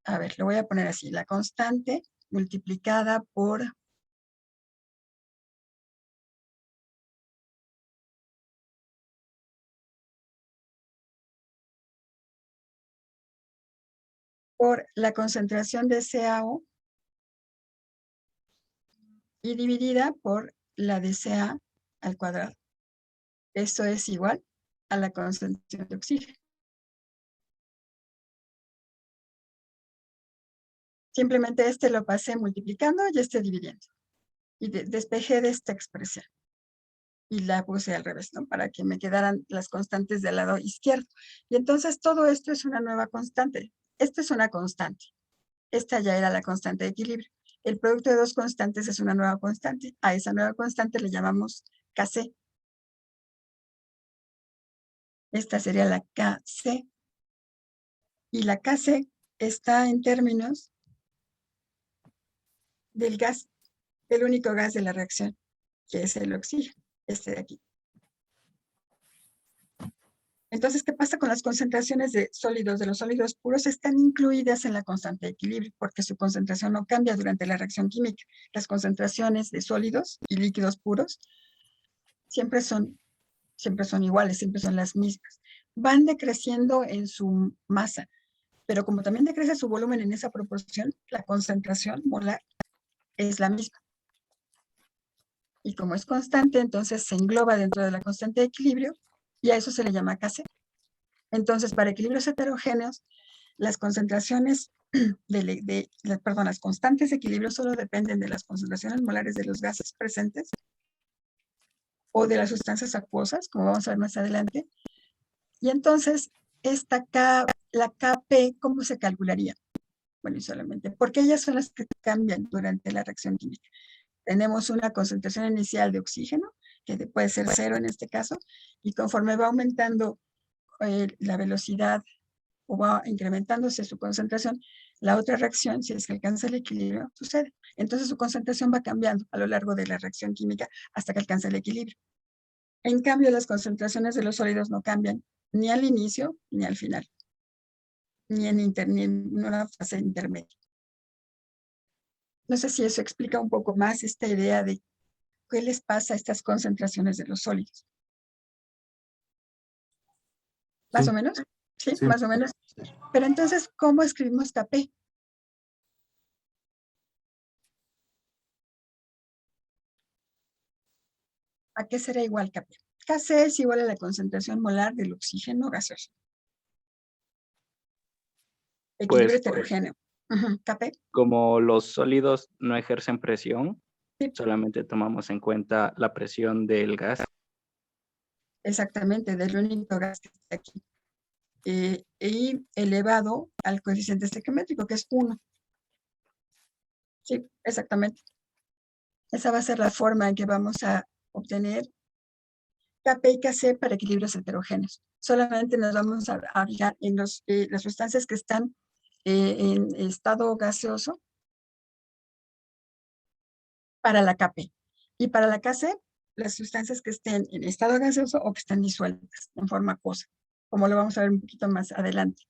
a ver, lo voy a poner así, la constante multiplicada por la concentración de CaO y dividida por la de Ca al cuadrado. Esto es igual a la concentración de oxígeno. Simplemente este lo pasé multiplicando y este dividiendo. Y despejé de esta expresión. Y la puse al revés, ¿no? Para que me quedaran las constantes del lado izquierdo. Y entonces todo esto es una nueva constante. Esta es una constante. Esta ya era la constante de equilibrio. El producto de dos constantes es una nueva constante. A esa nueva constante le llamamos Kc. Esta sería la Kc. Y la Kc está en términos del gas, el único gas de la reacción, que es el oxígeno, este de aquí. Entonces, ¿qué pasa con las concentraciones de sólidos? De los sólidos puros están incluidas en la constante de equilibrio porque su concentración no cambia durante la reacción química. Las concentraciones de sólidos y líquidos puros siempre son siempre son iguales, siempre son las mismas. Van decreciendo en su masa, pero como también decrece su volumen en esa proporción, la concentración molar es la misma. Y como es constante, entonces se engloba dentro de la constante de equilibrio y a eso se le llama Kc. Entonces, para equilibrios heterogéneos, las concentraciones las constantes de equilibrio solo dependen de las concentraciones molares de los gases presentes o de las sustancias acuosas, como vamos a ver más adelante. Y entonces, la Kp, ¿cómo se calcularía? Bueno, y solamente, porque ellas son las que cambian durante la reacción química. Tenemos una concentración inicial de oxígeno, que puede ser 0 en este caso, y conforme va aumentando la velocidad o va incrementándose su concentración, la otra reacción, si es que alcanza el equilibrio, sucede. Entonces su concentración va cambiando a lo largo de la reacción química hasta que alcanza el equilibrio. En cambio, las concentraciones de los sólidos no cambian ni al inicio ni al final, ni en una fase intermedia. No sé si eso explica un poco más esta idea de qué les pasa a estas concentraciones de los sólidos. ¿Más Sí. o menos? ¿Sí? Sí. Más o menos. Pero entonces, ¿cómo escribimos Kp? ¿A qué será igual Kp? Kc es igual a la concentración molar del oxígeno gaseoso. Equilibrio Pues heterogéneo. Kp. como los sólidos no ejercen presión, Sí. solamente tomamos en cuenta la presión del gas. Exactamente, del único gas que está aquí. Y elevado al coeficiente estequiométrico, que es 1. Sí, exactamente. Esa va a ser la forma en que vamos a obtener Kp y Kc para equilibrios heterogéneos. Solamente nos vamos a fijar en las sustancias que están en estado gaseoso para la Kp. Y para la Kc, las sustancias que estén en estado gaseoso o que estén disueltas en forma acuosa, como lo vamos a ver un poquito más adelante.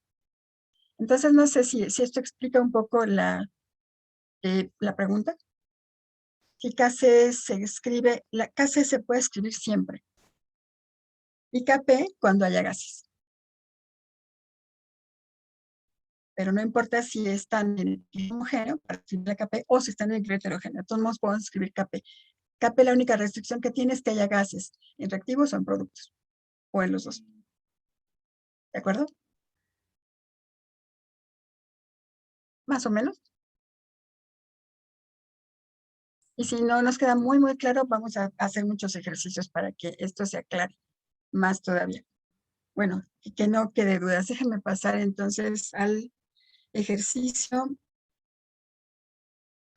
Entonces, no sé si esto explica un poco la pregunta. Si Kc se escribe, la Kc se puede escribir siempre. Y Kp cuando haya gases. Pero no importa si están en el homogéneo, para escribir la Kp, o si están en el heterogéneo. Todos modos podemos escribir Kp. Kp, la única restricción que tiene es que haya gases en reactivos o en productos, o en los dos. ¿De acuerdo? Más o menos. Y si no nos queda muy, muy claro, vamos a hacer muchos ejercicios para que esto se aclare más todavía. Bueno, y que no quede dudas. Déjenme pasar entonces al ejercicio.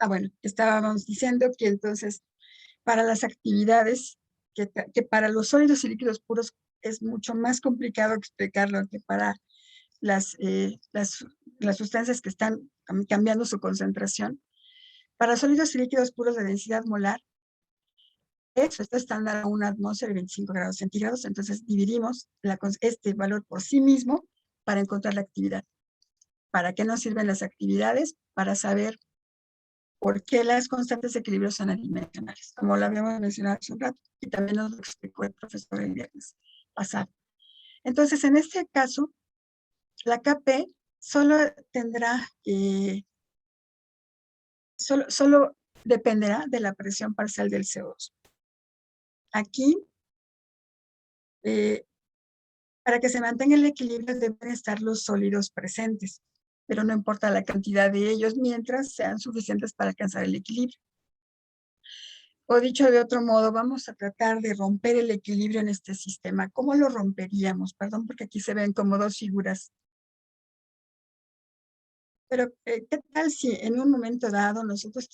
Bueno, estábamos diciendo que entonces para las actividades, que para los sólidos y líquidos puros es mucho más complicado explicarlo que para las sustancias que están cambiando su concentración. Para sólidos y líquidos puros de densidad molar, eso está estándar a una atmósfera de 25 grados centígrados, entonces dividimos este valor por sí mismo para encontrar la actividad. ¿Para qué nos sirven las actividades? Para saber por qué las constantes de equilibrio son adimensionales, como lo habíamos mencionado hace un rato, y también nos lo explicó el profesor el viernes pasado. Entonces, en este caso, la Kp solo tendrá, solo dependerá de la presión parcial del CO2. Aquí, para que se mantenga el equilibrio deben estar los sólidos presentes, pero no importa la cantidad de ellos mientras sean suficientes para alcanzar el equilibrio. O dicho de otro modo, vamos a tratar de romper el equilibrio en este sistema. ¿Cómo lo romperíamos? Perdón, porque aquí se ven como dos figuras. Pero, ¿qué tal si en un momento dado nosotros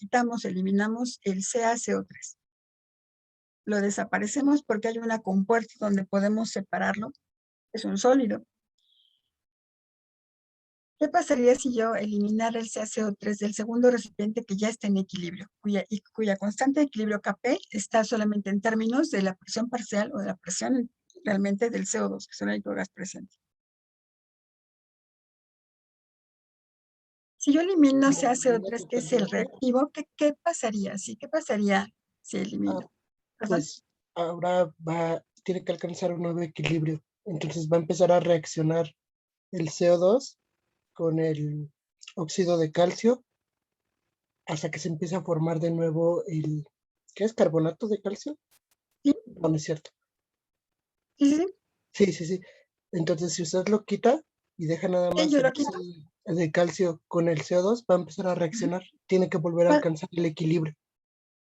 eliminamos el CaCO3? Lo desaparecemos porque hay una compuerta donde podemos separarlo. Es un sólido. ¿Qué pasaría si yo eliminara el CaCO3 del segundo recipiente que ya está en equilibrio, cuya constante de equilibrio Kp está solamente en términos de la presión parcial o de la presión realmente del CO2, que es el único gas presente? Si yo elimino CaCO3, que es el reactivo, ¿qué pasaría? ¿Sí? ¿Qué pasaría si elimino? Pues ahora tiene que alcanzar un nuevo equilibrio. Entonces va a empezar a reaccionar el CO2 con el óxido de calcio hasta que se empiece a formar de nuevo el, ¿qué es? ¿Carbonato de calcio? Sí. No, no es cierto. Sí, sí, Sí, sí, sí. Entonces, si usted lo quita y deja nada sí, más yo el lo quito. óxido de calcio con el CO2, va a empezar a reaccionar. Tiene que volver a ¿Cuál? alcanzar el equilibrio.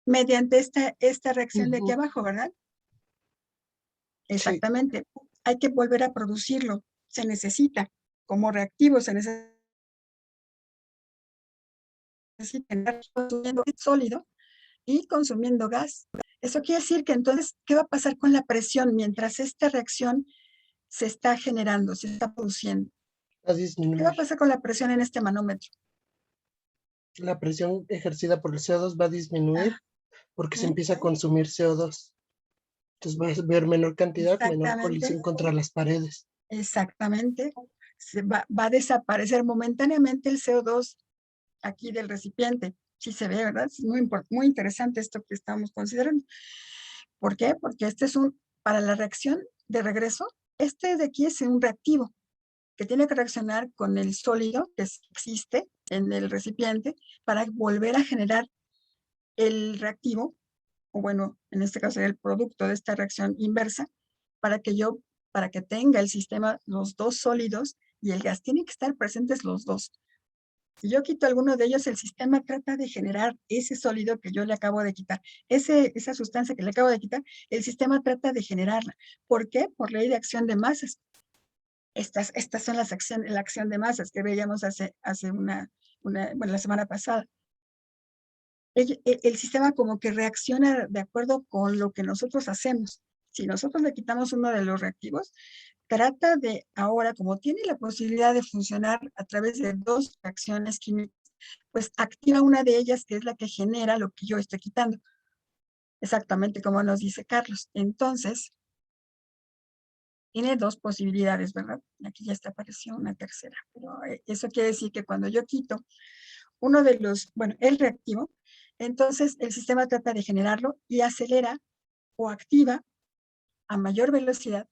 Mediante esta reacción de aquí Ujú. abajo, ¿verdad? Sí, Exactamente. Hay que volver a producirlo. Se necesita. Como reactivo se necesita estar consumiendo sólido y consumiendo gas. Eso quiere decir que entonces, ¿qué va a pasar con la presión mientras esta reacción se está generando, se está produciendo? va a ¿Qué va disminuir. a pasar con la presión en este manómetro? La presión ejercida por el CO2 va a disminuir porque se ¿Eh? empieza a consumir CO2. Entonces va a haber menor cantidad, menor Exactamente, colisión contra las paredes. exactamente. Va a desaparecer momentáneamente el CO2 aquí del recipiente. Sí se ve, ¿verdad? Es muy interesante esto que estamos considerando. ¿Por qué? Porque para la reacción de regreso, este de aquí es un reactivo que tiene que reaccionar con el sólido que existe en el recipiente para volver a generar el reactivo, o bueno, en este caso el producto de esta reacción inversa, para que tenga el sistema los dos sólidos y el gas. Tienen que estar presentes los dos. Si yo quito alguno de ellos, el sistema trata de generar ese sólido que yo le acabo de quitar. Esa sustancia que le acabo de quitar, el sistema trata de generarla. ¿Por qué? Por ley de acción de masas. Estas son la acción de masas que veíamos hace la semana pasada. El sistema como que reacciona de acuerdo con lo que nosotros hacemos. Si nosotros le quitamos uno de los reactivos, trata de ahora, como tiene la posibilidad de funcionar a través de dos reacciones químicas, pues activa una de ellas que es la que genera lo que yo estoy quitando. Exactamente como nos dice Carlos. Entonces, tiene dos posibilidades, ¿verdad? Aquí ya está apareció una tercera, pero eso quiere decir que cuando yo quito uno de el reactivo, entonces el sistema trata de generarlo y acelera o activa a mayor velocidad,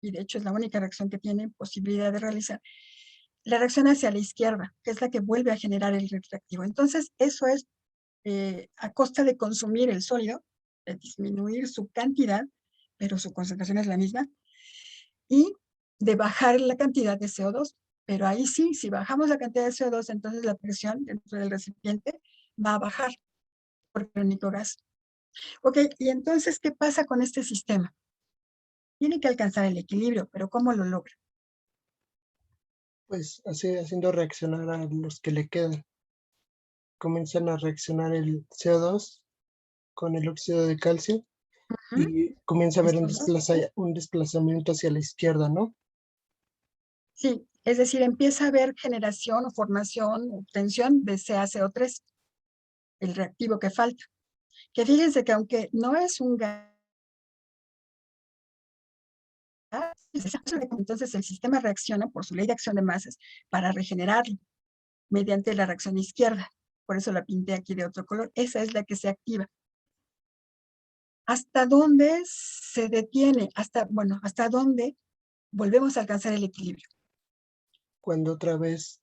y de hecho es la única reacción que tiene posibilidad de realizar, la reacción hacia la izquierda, que es la que vuelve a generar el reactivo. Entonces, eso es a costa de consumir el sólido, de disminuir su cantidad, pero su concentración es la misma, y de bajar la cantidad de CO2. Pero ahí sí, si bajamos la cantidad de CO2, entonces la presión dentro del recipiente va a bajar por el único gas. Ok, y entonces, ¿qué pasa con este sistema? Tiene que alcanzar el equilibrio, pero ¿cómo lo logra? Pues así haciendo reaccionar a los que le quedan. Comienzan a reaccionar el CO2 con el óxido de calcio y comienza a haber un desplazamiento hacia la izquierda, ¿no? Sí, es decir, empieza a haber generación o formación, obtención de CaCO3, el reactivo que falta. Que fíjense que aunque no es un gas, entonces el sistema reacciona por su ley de acción de masas para regenerarlo mediante la reacción izquierda. Por eso la pinté aquí de otro color. Esa es la que se activa. ¿Hasta dónde se detiene? Hasta dónde volvemos a alcanzar el equilibrio. Cuando otra vez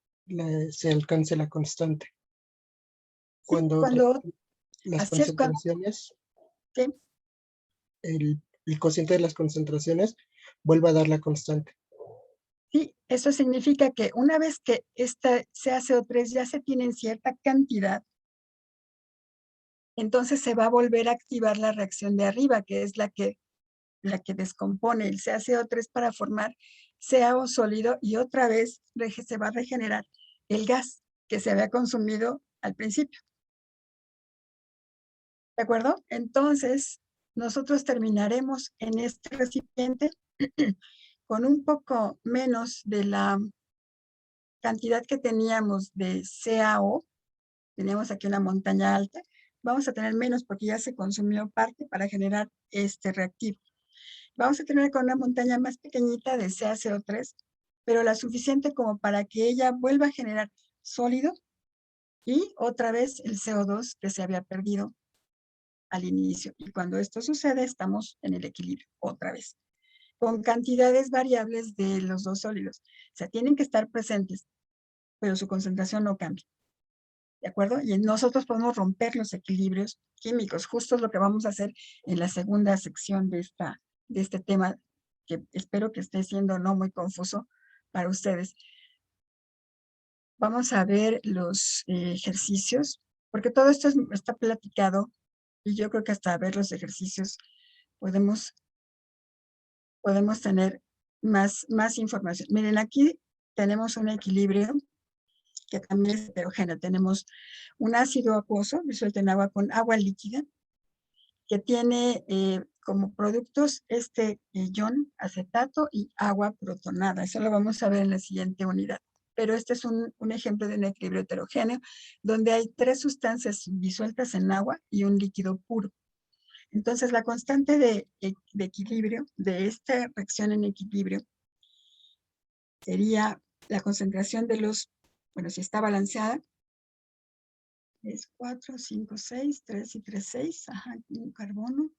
se alcance la constante. Sí, Cuando cuando las así es cuando, concentraciones, sí, el cociente de las concentraciones vuelva a dar la constante. sí, eso significa que una vez que esta CaCO3 ya se tiene en cierta cantidad, entonces se va a volver a activar la reacción de arriba, que es la que descompone el CaCO3 para formar CaO sólido y otra vez se va a regenerar el gas que se había consumido al principio. ¿De acuerdo? Entonces, nosotros terminaremos en este recipiente con un poco menos de la cantidad que teníamos de CaO. Teníamos aquí una montaña alta. Vamos a tener menos porque ya se consumió parte para generar este reactivo. Vamos a tener con una montaña más pequeñita de CaCO3, pero la suficiente como para que ella vuelva a generar sólido y otra vez el CO2 que se había perdido al inicio. Y cuando esto sucede, estamos en el equilibrio otra vez. con cantidades variables de los dos sólidos. O sea, tienen que estar presentes, pero su concentración no cambia. ¿De acuerdo? Y nosotros podemos romper los equilibrios químicos. Justo es lo que vamos a hacer en la segunda sección de este tema, que espero que esté siendo no muy confuso para ustedes. Vamos a ver los ejercicios, porque todo esto está platicado y yo creo que hasta ver los ejercicios podemos tener más información. Miren, aquí tenemos un equilibrio que también es heterogéneo. Tenemos un ácido acuoso disuelto en agua con agua líquida, que tiene como productos ion acetato y agua protonada. Eso lo vamos a ver en la siguiente unidad. Pero este es un ejemplo de un equilibrio heterogéneo, donde hay 3 sustancias disueltas en agua y un líquido puro. Entonces, la constante de equilibrio, de esta reacción en equilibrio, sería la concentración de los, bueno, si está balanceada, es 4, 5, 6, 3 y 3, 6, ajá, un carbono.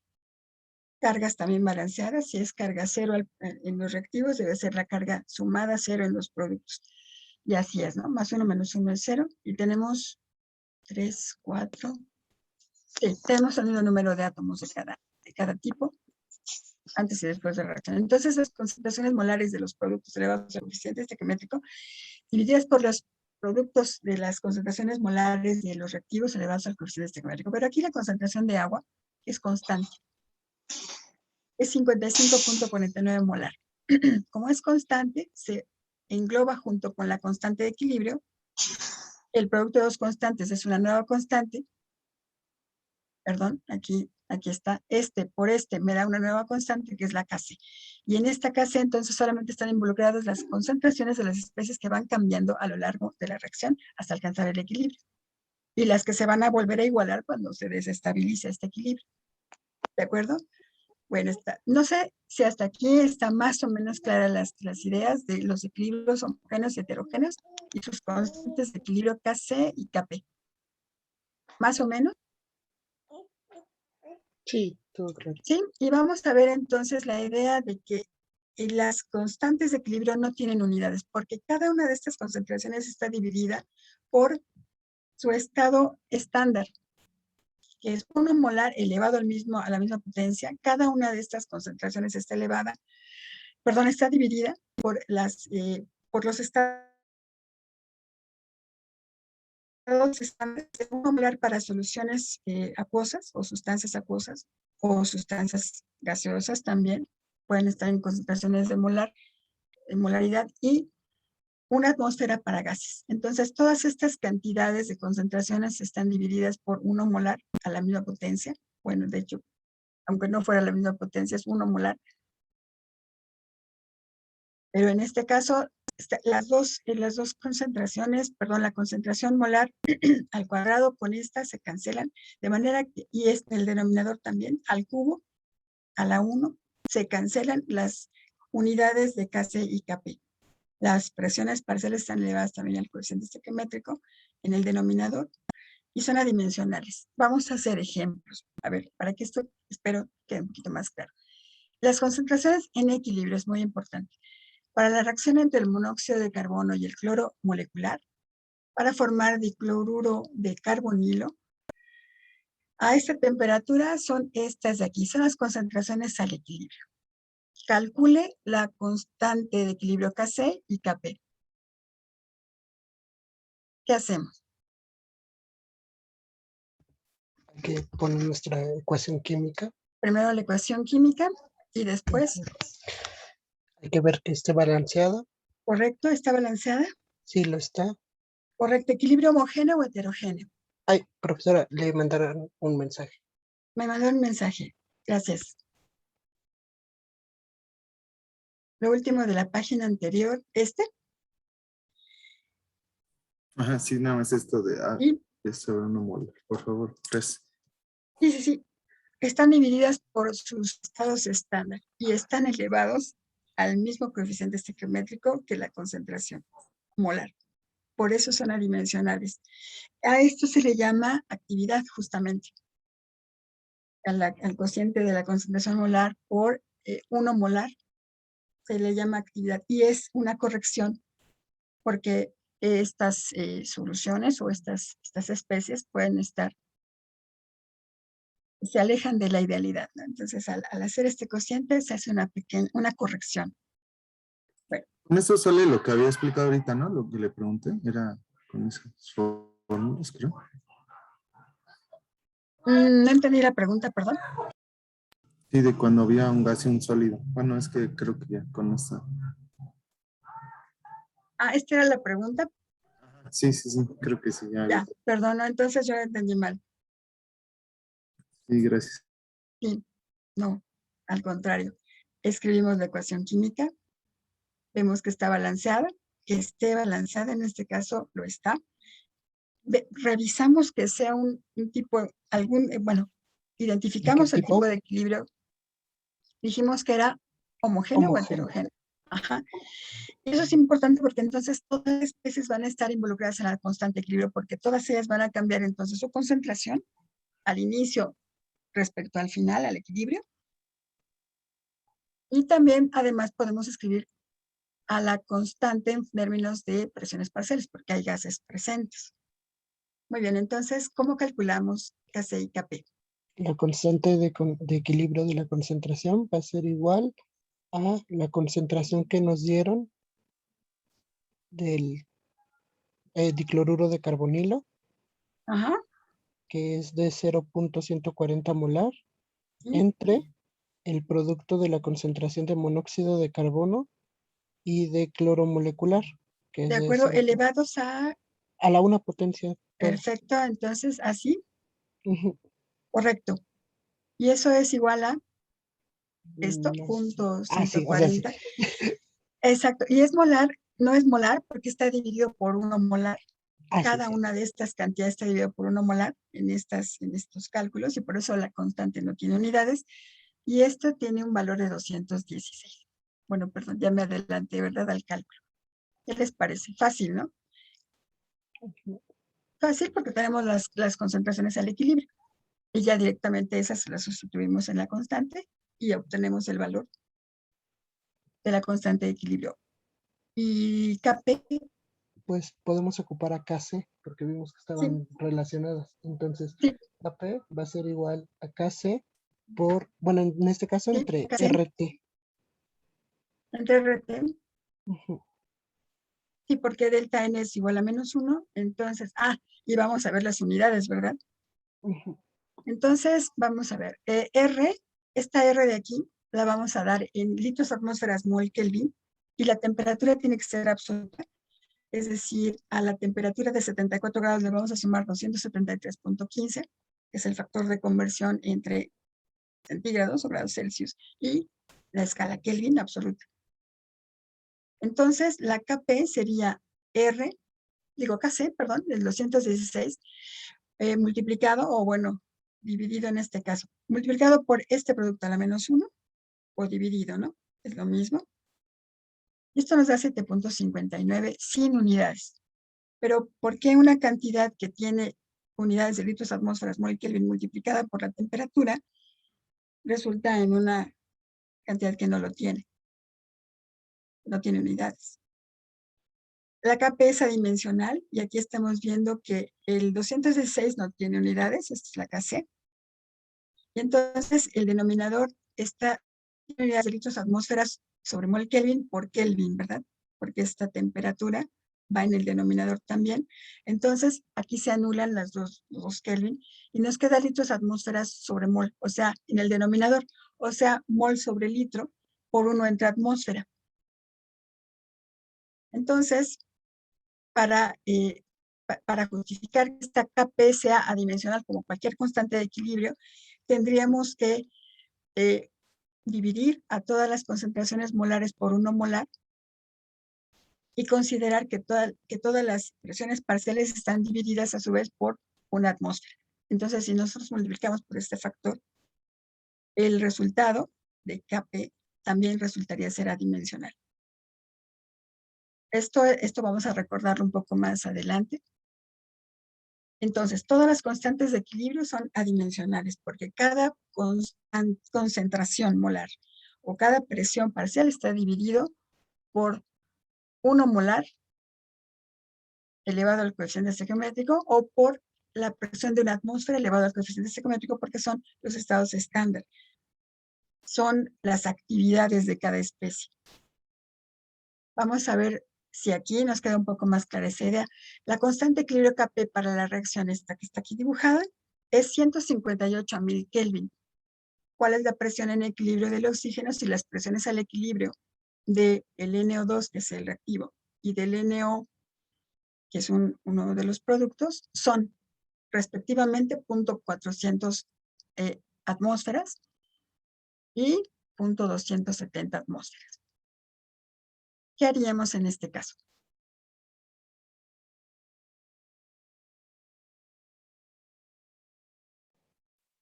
Cargas también balanceadas, si es carga 0 en los reactivos, debe ser la carga sumada 0 en los productos. Y así es, ¿no? Más 1 menos 1 es 0, y tenemos 3, 4, sí, tenemos el mismo número de átomos de cada tipo, antes y después de la reacción. Entonces, las concentraciones molares de los productos elevados al coeficiente estequiométrico, divididas por los productos de las concentraciones molares de los reactivos elevados al coeficiente estequiométrico. Pero aquí la concentración de agua es constante. Es 55.49 molar. Como es constante, se engloba junto con la constante de equilibrio. El producto de dos constantes es una nueva constante. Perdón, aquí está. Por me da una nueva constante, que es la Kc. Y en esta Kc, entonces, solamente están involucradas las concentraciones de las especies que van cambiando a lo largo de la reacción hasta alcanzar el equilibrio. Y las que se van a volver a igualar cuando se desestabiliza este equilibrio. ¿De acuerdo? Bueno, no sé si hasta aquí está más o menos claras las ideas de los equilibrios homogéneos y heterogéneos y sus constantes de equilibrio Kc y Kp. ¿Más o menos? Sí, todo claro. Sí, y vamos a ver entonces la idea de que las constantes de equilibrio no tienen unidades, porque cada una de estas concentraciones está dividida por su estado estándar, que es 1 molar elevado a la misma potencia. Cada una de estas concentraciones está dividida por los estados estándares de 1 molar para soluciones acuosas o sustancias acuosas o sustancias gaseosas también. Pueden estar en concentraciones de molaridad, y 1 atmósfera para gases. Entonces, todas estas cantidades de concentraciones están divididas por 1 molar a la misma potencia. Bueno, de hecho, aunque no fuera la misma potencia, es 1 molar. Pero en este caso, las dos concentraciones, la concentración molar al cuadrado con esta se cancelan, de manera que, y el denominador también, al cubo, a la 1, se cancelan las unidades de Kc y Kp. Las presiones parciales están elevadas también al coeficiente estequiométrico en el denominador y son adimensionales. Vamos a hacer ejemplos. A ver, para que esto, espero, quede un poquito más claro. Las concentraciones en equilibrio es muy importante. Para la reacción entre el monóxido de carbono y el cloro molecular, para formar dicloruro de carbonilo, a esta temperatura son estas de aquí, son las concentraciones al equilibrio. Calcule la constante de equilibrio Kc y Kp. ¿Qué hacemos? Hay que poner nuestra ecuación química. Primero la ecuación química y después... Hay que ver que esté balanceada. ¿Correcto? ¿Está balanceada? Sí, lo está. Correcto. ¿Equilibrio homogéneo o heterogéneo? Ay, profesora, le mandaron un mensaje. Me mandó un mensaje. Gracias. Lo último de la página anterior, Ajá, sí, nada más esto de ¿sí? es sobre 1 molar, por favor, 3. Sí. Están divididas por sus estados estándar y están elevados al mismo coeficiente estequiométrico que la concentración molar. Por eso son adimensionales. A esto se le llama actividad, justamente. Al cociente de la concentración molar por 1 molar se le llama actividad y es una corrección porque estas soluciones o estas especies pueden estar, se alejan de la idealidad, ¿no? Entonces, al hacer este cociente se hace una corrección. Bueno. Con eso sale lo que había explicado ahorita, ¿no? Lo que le pregunté era con esas fórmulas, creo. No entendí la pregunta, perdón. Sí, de cuando había un gas y un sólido. Bueno, es que creo que ya con esta. Ah, ¿esta era la pregunta? Sí, creo que sí. Ya, perdón, no, entonces yo entendí mal. Sí, gracias. Sí, no, al contrario. Escribimos la ecuación química, vemos que está balanceada, que esté balanceada, en este caso lo está. Revisamos que sea un tipo, identificamos el tipo de equilibrio. Dijimos que era homogéneo o heterogéneo. Ajá. Y eso es importante porque entonces todas las especies van a estar involucradas en la constante de equilibrio porque todas ellas van a cambiar entonces su concentración al inicio respecto al final, al equilibrio. Y también, además, podemos escribir a la constante en términos de presiones parciales porque hay gases presentes. Muy bien, entonces, ¿cómo calculamos Kc y Kp? La constante de equilibrio de la concentración va a ser igual a la concentración que nos dieron del dicloruro de carbonilo, Ajá. que es de 0.140 molar, Sí. entre el producto de la concentración de monóxido de carbono y de cloro molecular, que es De acuerdo, elevados a la una potencia. Perfecto, entonces así, Ujú. correcto. Y eso es igual a esto, No. punto Sí, o sea, 140. sí. Exacto, y es molar, no es molar porque está dividido por 1 molar. Cada Sí. una de estas cantidades está dividida por 1 molar en estos cálculos y por eso la constante no tiene unidades. Y esto tiene un valor de 216. Bueno, perdón, ya me adelanté, ¿verdad? Al cálculo. ¿Qué les parece? Fácil, ¿no? Fácil porque tenemos las concentraciones al equilibrio. Y ya directamente esas las sustituimos en la constante y obtenemos el valor de la constante de equilibrio. Y Kp, Pues podemos ocupar a Kc porque vimos que estaban sí, relacionadas. Entonces, sí, Kp va a ser igual a Kc por, bueno, en este caso sí, entre Kc RT. entre RT. Ujú. Sí, porque delta n es igual a -1. Entonces, y vamos a ver las unidades, ¿verdad? Ujú. Entonces, vamos a ver. Esta R de aquí, la vamos a dar en litros atmósferas mol Kelvin y la temperatura tiene que ser absoluta. Es decir, a la temperatura de 74 grados le vamos a sumar 273.15, que es el factor de conversión entre centígrados o grados Celsius y la escala Kelvin absoluta. Entonces, la Kp sería Kc, perdón, del 216, multiplicado, o bueno, dividido en este caso, multiplicado por este producto a la -1, o dividido, ¿no? Es lo mismo. Y esto nos da 7.59 sin unidades. Pero, ¿por qué una cantidad que tiene unidades de litros atmósferas mol Kelvin multiplicada por la temperatura resulta en una cantidad que no lo tiene? No tiene unidades. La Kp es adimensional y aquí estamos viendo que el 216 no tiene unidades, esta es la Kc. Y entonces el denominador está en unidades de litros atmósferas sobre mol Kelvin por Kelvin, ¿verdad? Porque esta temperatura va en el denominador también. Entonces, aquí se anulan los dos Kelvin y nos queda litros atmósferas sobre mol, o sea, en el denominador, o sea, mol sobre litro por 1 entre atmósfera. Entonces, para justificar que esta Kp sea adimensional como cualquier constante de equilibrio, tendríamos que dividir a todas las concentraciones molares por 1 molar y considerar que todas las presiones parciales están divididas a su vez por una atmósfera. Entonces, si nosotros multiplicamos por este factor, el resultado de Kp también resultaría ser adimensional. Esto vamos a recordarlo un poco más adelante. Entonces, todas las constantes de equilibrio son adimensionales porque cada concentración molar o cada presión parcial está dividido por 1 molar elevado al coeficiente estequiométrico o por la presión de una atmósfera elevado al coeficiente estequiométrico, porque son los estados estándar. Son las actividades de cada especie. Vamos a ver si aquí nos queda un poco más clara esa idea. La constante de equilibrio Kp para la reacción esta que está aquí dibujada es 158.000 Kelvin. ¿Cuál es la presión en equilibrio del oxígeno? Si las presiones al equilibrio del NO2, que es el reactivo, y del NO, que es uno de los productos, son respectivamente 0.400 atmósferas y 0.270 atmósferas. ¿Qué haríamos en este caso?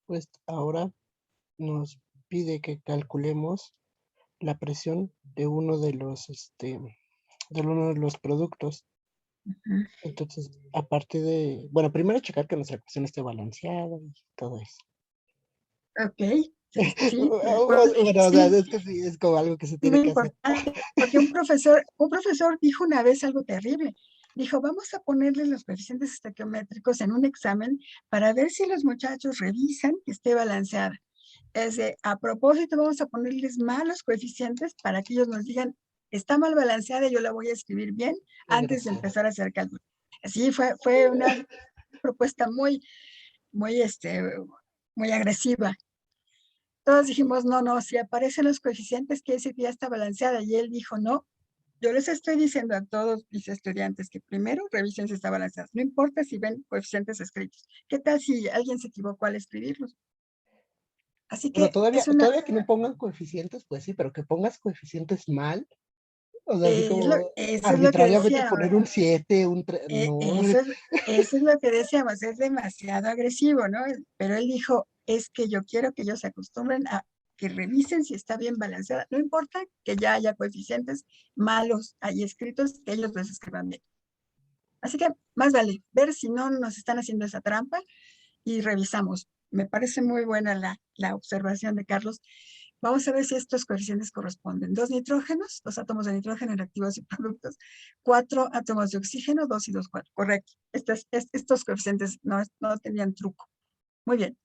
Pues ahora nos pide que calculemos la presión de uno de los productos. Ujú. Entonces, a partir de, bueno, primero checar que nuestra ecuación esté balanceada y todo eso. Ok, sí, Bueno, o sea, sí, es que sí, es como algo que se es tiene muy que hacer. importante, porque un profesor dijo una vez algo terrible. Dijo, vamos a ponerles los coeficientes estequiométricos en un examen para ver si los muchachos revisan que esté balanceada. A propósito, vamos a ponerles malos coeficientes para que ellos nos digan, está mal balanceada y yo la voy a escribir bien antes de Desgraciado. empezar a hacer cálculo. Así fue una propuesta muy, muy, muy agresiva. Todos dijimos, no, si aparecen los coeficientes, quiere decir que ya está balanceada. Y él dijo, no, yo les estoy diciendo a todos mis estudiantes que primero revisen si está balanceada. No importa si ven coeficientes escritos. ¿Qué tal si alguien se equivocó al escribirlos? Así Bueno, que es todavía que no pongan coeficientes, pues sí, pero que pongas coeficientes mal. O sea, así como eso es lo que arbitrariamente decía. poner un 7, un 3, no, hombre. Eso es lo que decíamos, es demasiado agresivo, ¿no? Pero él dijo, es que yo quiero que ellos se acostumbren a que revisen si está bien balanceada. No importa que ya haya coeficientes malos ahí escritos, que ellos los escriban bien. Así que más vale ver si no nos están haciendo esa trampa y revisamos. Me parece muy buena la observación de Carlos. Vamos a ver si estos coeficientes corresponden. 2 nitrógenos, 2 átomos de nitrógeno en reactivos y productos, 4 átomos de oxígeno, 2 y 2, 4. Correcto. Estos coeficientes no tenían truco. Muy bien.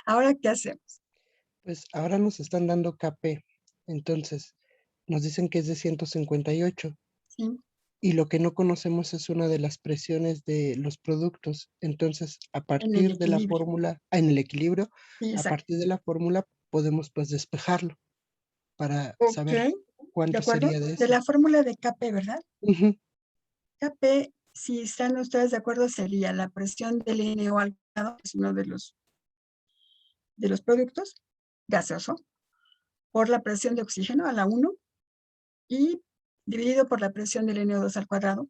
Ahora, ¿qué hacemos? Pues ahora nos están dando Kp. Entonces, nos dicen que es de 158. ¿Sí? Y lo que no conocemos es una de las presiones de los productos. Entonces, a En el partir de la equilibrio. fórmula, en el equilibrio, Sí, a exacto. partir de la fórmula podemos pues despejarlo para Ok, saber ¿de cuánto acuerdo? sería de De eso. la fórmula de Kp, ¿verdad? Ujú. Kp, si están ustedes de acuerdo, sería la presión del NO al cuadrado, que es uno de los productos gaseoso, por la presión de oxígeno a la 1 y dividido por la presión del NO2 al cuadrado,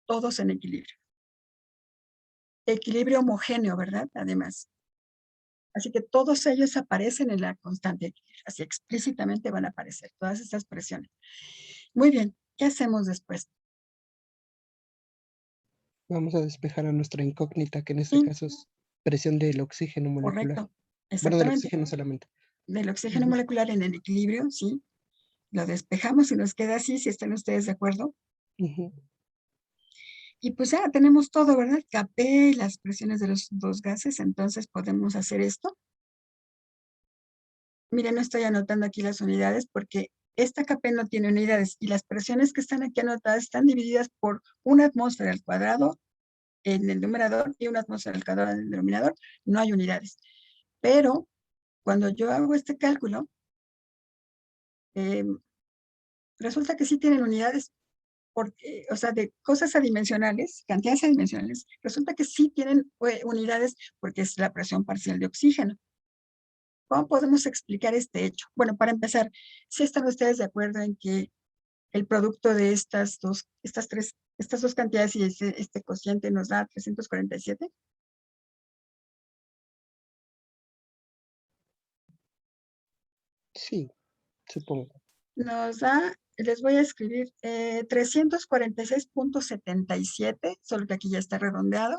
todos en equilibrio. Equilibrio homogéneo, ¿verdad? Además. Así que todos ellos aparecen en la constante de equilibrio. Así explícitamente van a aparecer todas estas presiones. Muy bien, ¿qué hacemos después? Vamos a despejar a nuestra incógnita, que en este Sí, caso es presión del oxígeno molecular. correcto. Bueno, del Exactamente. oxígeno solamente. Del oxígeno Ujú, molecular en el equilibrio, sí. Lo despejamos y nos queda así, si están ustedes de acuerdo. ujú. Y pues ya tenemos todo, ¿verdad? Kp y las presiones de los dos gases, entonces podemos hacer esto. Miren, no estoy anotando aquí las unidades porque esta Kp no tiene unidades y las presiones que están aquí anotadas están divididas por una atmósfera al cuadrado en el numerador y una atmósfera al cuadrado en el denominador. No hay unidades. Pero cuando yo hago este cálculo, resulta que sí tienen unidades. Porque, o sea, de cosas adimensionales, cantidades adimensionales, resulta que sí tienen unidades porque es la presión parcial de oxígeno. ¿Cómo podemos explicar este hecho? Bueno, para empezar, ¿sí están ustedes de acuerdo en que el producto de estas dos cantidades y este cociente nos da 347? Sí, supongo. Nos da, les voy a escribir 346.77, solo que aquí ya está redondeado.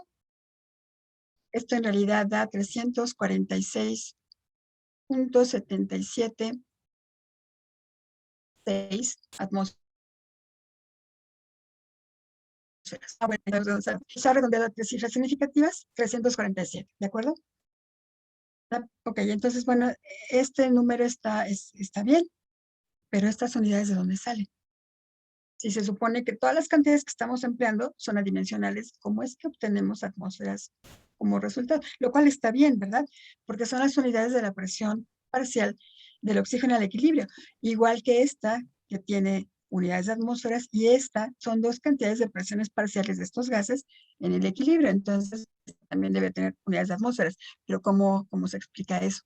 Esto en realidad da 346.77 6 atmósferas. Bueno, está redondeado a 3 cifras significativas, 347, ¿de acuerdo? Ok, entonces, bueno, este número está bien, pero estas unidades, ¿de dónde salen? Si se supone que todas las cantidades que estamos empleando son adimensionales, ¿cómo es que obtenemos atmósferas como resultado? Lo cual está bien, ¿verdad? Porque son las unidades de la presión parcial del oxígeno al equilibrio, igual que esta, que tiene unidades de atmósferas, y esta son dos cantidades de presiones parciales de estos gases en el equilibrio. Entonces, también debe tener unidades de atmósferas. Pero ¿cómo se explica eso?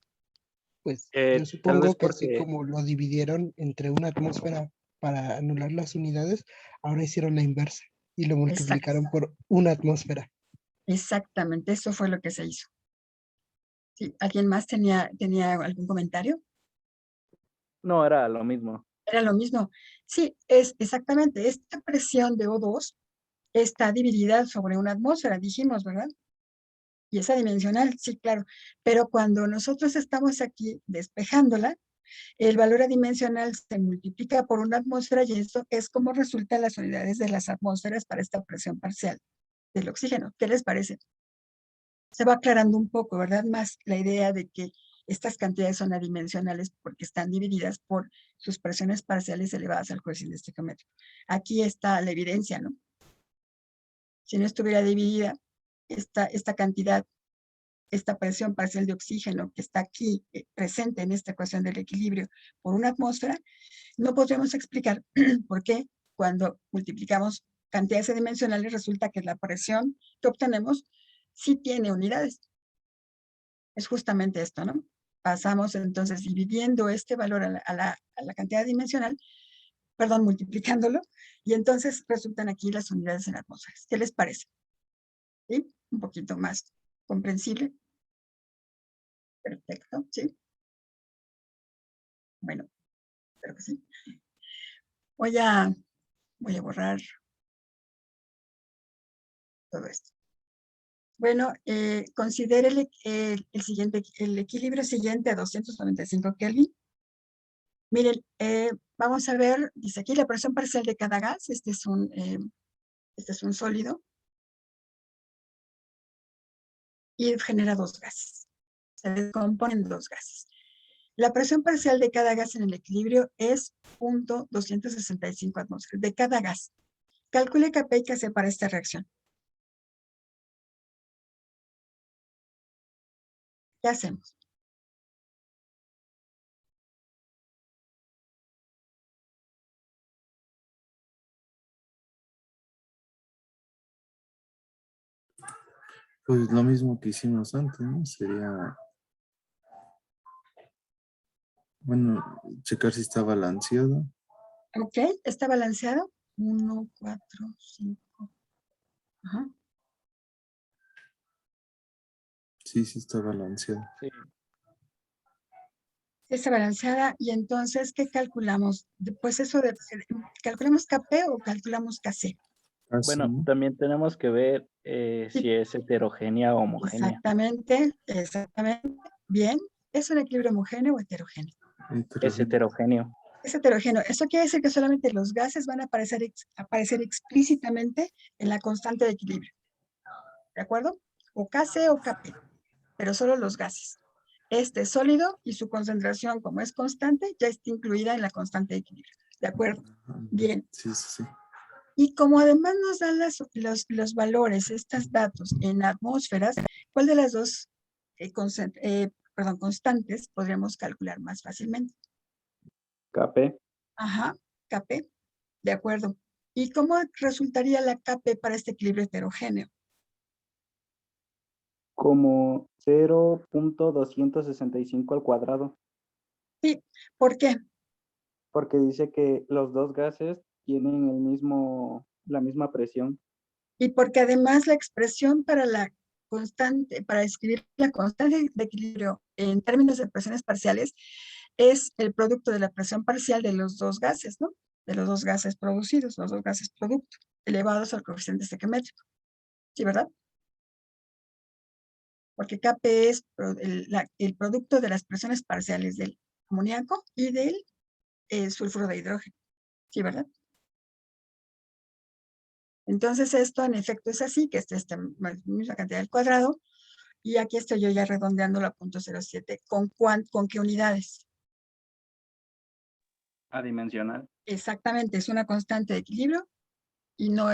Pues Tal yo vez supongo que así porque como lo dividieron entre una atmósfera para anular las unidades, ahora hicieron la inversa y lo multiplicaron por una atmósfera. Exactamente, eso fue lo que se hizo. ¿Sí? ¿Alguien más tenía algún comentario? no era lo mismo. Era lo mismo. Sí, es exactamente. Esta presión de O2 está dividida sobre una atmósfera, dijimos, ¿verdad? Y es adimensional, sí, claro. Pero cuando nosotros estamos aquí despejándola, el valor adimensional se multiplica por una atmósfera y eso es como resultan las unidades de las atmósferas para esta presión parcial del oxígeno. ¿Qué les parece? Se va aclarando un poco, ¿verdad? Más la idea de que estas cantidades son adimensionales porque están divididas por sus presiones parciales elevadas al coeficiente estequiométrico. Aquí está la evidencia, ¿no? Si no estuviera dividida esta cantidad, esta presión parcial de oxígeno que está aquí presente en esta ecuación del equilibrio por una atmósfera, no podríamos explicar por qué cuando multiplicamos cantidades adimensionales resulta que la presión que obtenemos sí tiene unidades. Es justamente esto, ¿no? Pasamos entonces dividiendo este valor a la cantidad dimensional, perdón, multiplicándolo, y entonces resultan aquí las unidades en atmósferas. ¿Qué les parece? ¿Sí? Un poquito más comprensible. Perfecto, ¿sí? Bueno, espero que sí. Voy a borrar todo esto. Bueno, considere el equilibrio siguiente a 295 Kelvin. Miren, vamos a ver, dice aquí la presión parcial de cada gas. Este es un sólido. Y genera dos gases. Se descomponen dos gases. La presión parcial de cada gas en el equilibrio es 0.265 atmósferas de cada gas. Calcule Kp y Kc para esta reacción. ¿Qué hacemos? Pues lo mismo que hicimos antes, ¿no? Sería, bueno, checar si está balanceado. Ok, ¿está balanceado? 1, 4, 5. Ajá. Sí está balanceado. Sí. Está balanceada y entonces, ¿qué calculamos? Pues eso de, ¿calculamos Kp o calculamos Kc? Bueno, también tenemos que ver si es heterogénea o homogénea. Exactamente. Bien. ¿Es un equilibrio homogéneo o heterogéneo? Es heterogéneo. Es heterogéneo. Eso quiere decir que solamente los gases van a aparecer explícitamente en la constante de equilibrio. ¿De acuerdo? O Kc o Kp, pero solo los gases. Este es sólido y su concentración, como es constante, ya está incluida en la constante de equilibrio. ¿De acuerdo? Bien. Sí. Y como además nos dan los valores, estos datos en atmósferas, ¿cuál de las dos constantes podríamos calcular más fácilmente? Kp. Ajá, Kp, de acuerdo. ¿Y cómo resultaría la Kp para este equilibrio heterogéneo? Como 0.265 al cuadrado. Sí, ¿por qué? Porque dice que los dos gases tienen la misma presión. Y porque además la expresión para la constante, para escribir la constante de equilibrio en términos de presiones parciales, es el producto de la presión parcial de los dos gases, ¿no? De los dos gases producidos, los dos gases producto, elevados al coeficiente estequiométrico. ¿Sí, verdad? Porque Kp es el producto de las presiones parciales del amoníaco y del sulfuro de hidrógeno. ¿Sí, verdad? Entonces esto en efecto es así, que es esta misma cantidad al cuadrado, y aquí estoy yo ya redondeando la 0.07. ¿Con qué unidades? Adimensional. Exactamente, es una constante de equilibrio y no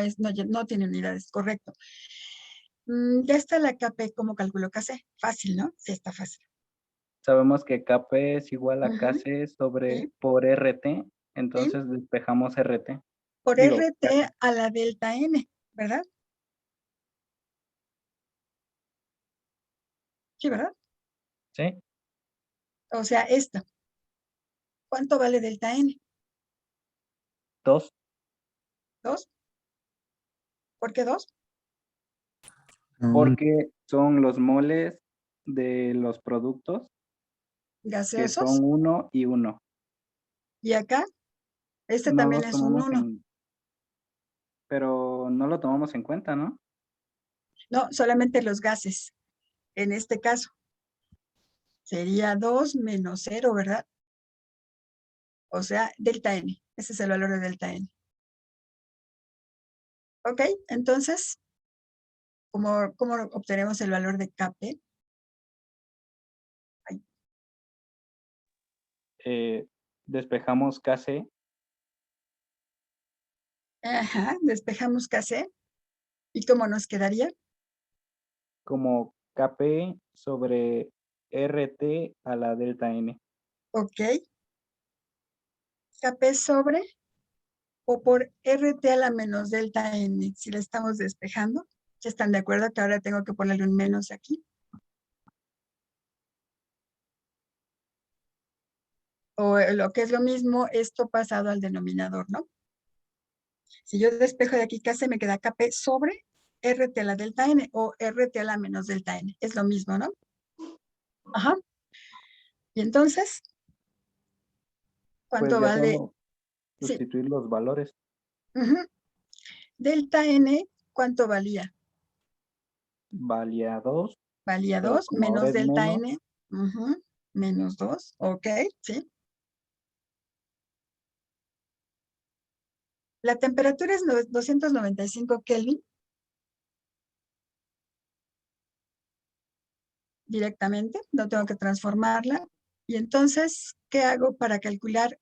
tiene unidades, correcto. Ya está la KP, ¿cómo calculo KC? Fácil, ¿no? Sí, está fácil. Sabemos que KP es igual a Ujú, KC sobre sí. por RT, entonces despejamos RT. Por Digo, RT a la delta N, ¿verdad? Sí, ¿verdad? ¿sí? O sea, esto. ¿Cuánto vale delta N? 2. ¿2? ¿Por qué 2? Porque son los moles de los productos que Gaseosos. son 1 y 1. Y acá, este No también los es un tomamos 1. pero no lo tomamos en cuenta, ¿no? No, solamente los gases. En este caso, sería 2 menos 0, ¿verdad? O sea, delta N. Ese es el valor de delta N. Ok, entonces, ¿cómo obtenemos el valor de KP? Despejamos KC Ajá, despejamos KC. ¿Y cómo nos quedaría? como KP sobre RT a la delta N. Ok. KP sobre o por RT a la menos delta N, si la estamos despejando. ¿Ya están de acuerdo que ahora tengo que ponerle un menos aquí? O lo que es lo mismo, esto pasado al denominador, ¿no? Si yo despejo de aquí KC, me queda KP sobre RT a la delta N o RT a la menos delta N. Es lo mismo, ¿no? Ajá. Y entonces, ¿cuánto Pues ya vale? podemos Sí. sustituir los valores. Ujú. Delta N, ¿cuánto valía? Valía 2, Valía pero 2 como ahora menos es delta menos, N. Ujú, menos 2. Ok, sí. La temperatura es 295 Kelvin. Directamente, no tengo que transformarla. Y entonces, ¿qué hago para calcular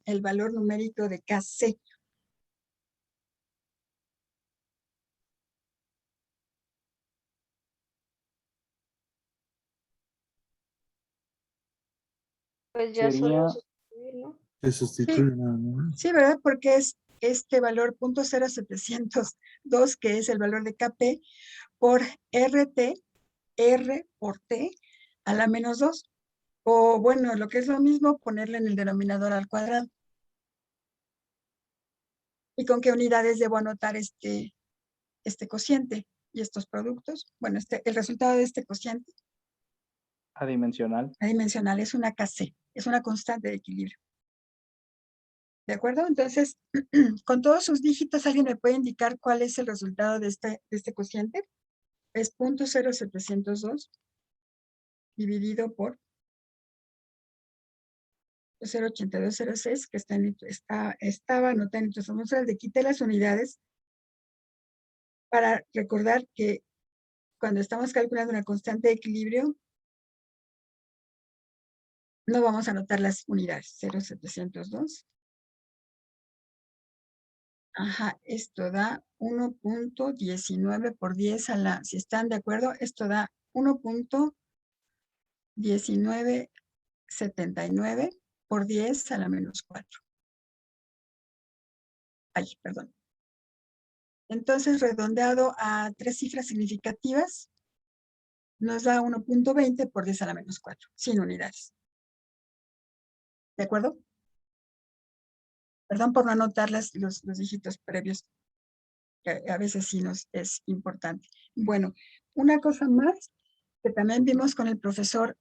el valor numérico de KC? Pues ya sería solo sustituir, ¿no? Se sustituye nada más. Sí, ¿verdad? Porque es este valor 0.0702, que es el valor de KP, por RT, R por T, a la menos 2. O bueno, lo que es lo mismo, ponerle en el denominador al cuadrado. ¿Y con qué unidades debo anotar este cociente y estos productos? Bueno, el resultado de este cociente adimensional. adimensional es una KC, es una constante de equilibrio. ¿De acuerdo? Entonces, con todos sus dígitos, ¿alguien me puede indicar cuál es el resultado de este cociente? Es 0.0702 dividido por 0.8206, que estaba anotada en nuestras fórmulas. Le quité las unidades para recordar que cuando estamos calculando una constante de equilibrio, no vamos a anotar las unidades. 0.702. Ajá, esto da 1.19 por 10 a la, si están de acuerdo, esto da 1.1979 por 10 a la menos 4. Ay, perdón. Entonces, redondeado a 3 cifras significativas, nos da 1.20 por 10 a la menos 4, sin unidades. ¿De acuerdo? Perdón por no anotar los dígitos previos, que a veces sí nos es importante. Bueno, una cosa más que también vimos con el profesor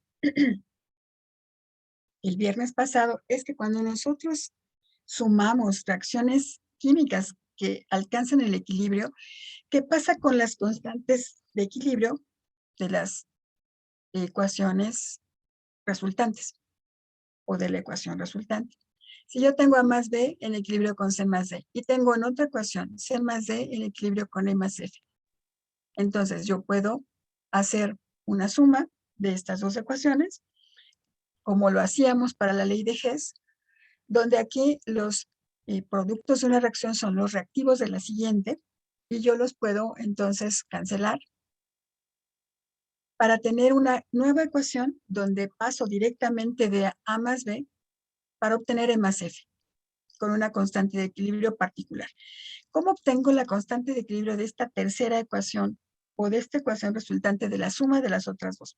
el viernes pasado es que cuando nosotros sumamos reacciones químicas que alcanzan el equilibrio, ¿qué pasa con las constantes de equilibrio de las ecuaciones resultantes o de la ecuación resultante? Si yo tengo A más B en equilibrio con C más D y tengo en otra ecuación C más D en equilibrio con E más F, entonces yo puedo hacer una suma de estas dos ecuaciones, como lo hacíamos para la ley de Hess, donde aquí los productos de una reacción son los reactivos de la siguiente, y yo los puedo entonces cancelar para tener una nueva ecuación donde paso directamente de A más B para obtener E más F, con una constante de equilibrio particular. ¿Cómo obtengo la constante de equilibrio de esta tercera ecuación o de esta ecuación resultante de la suma de las otras dos?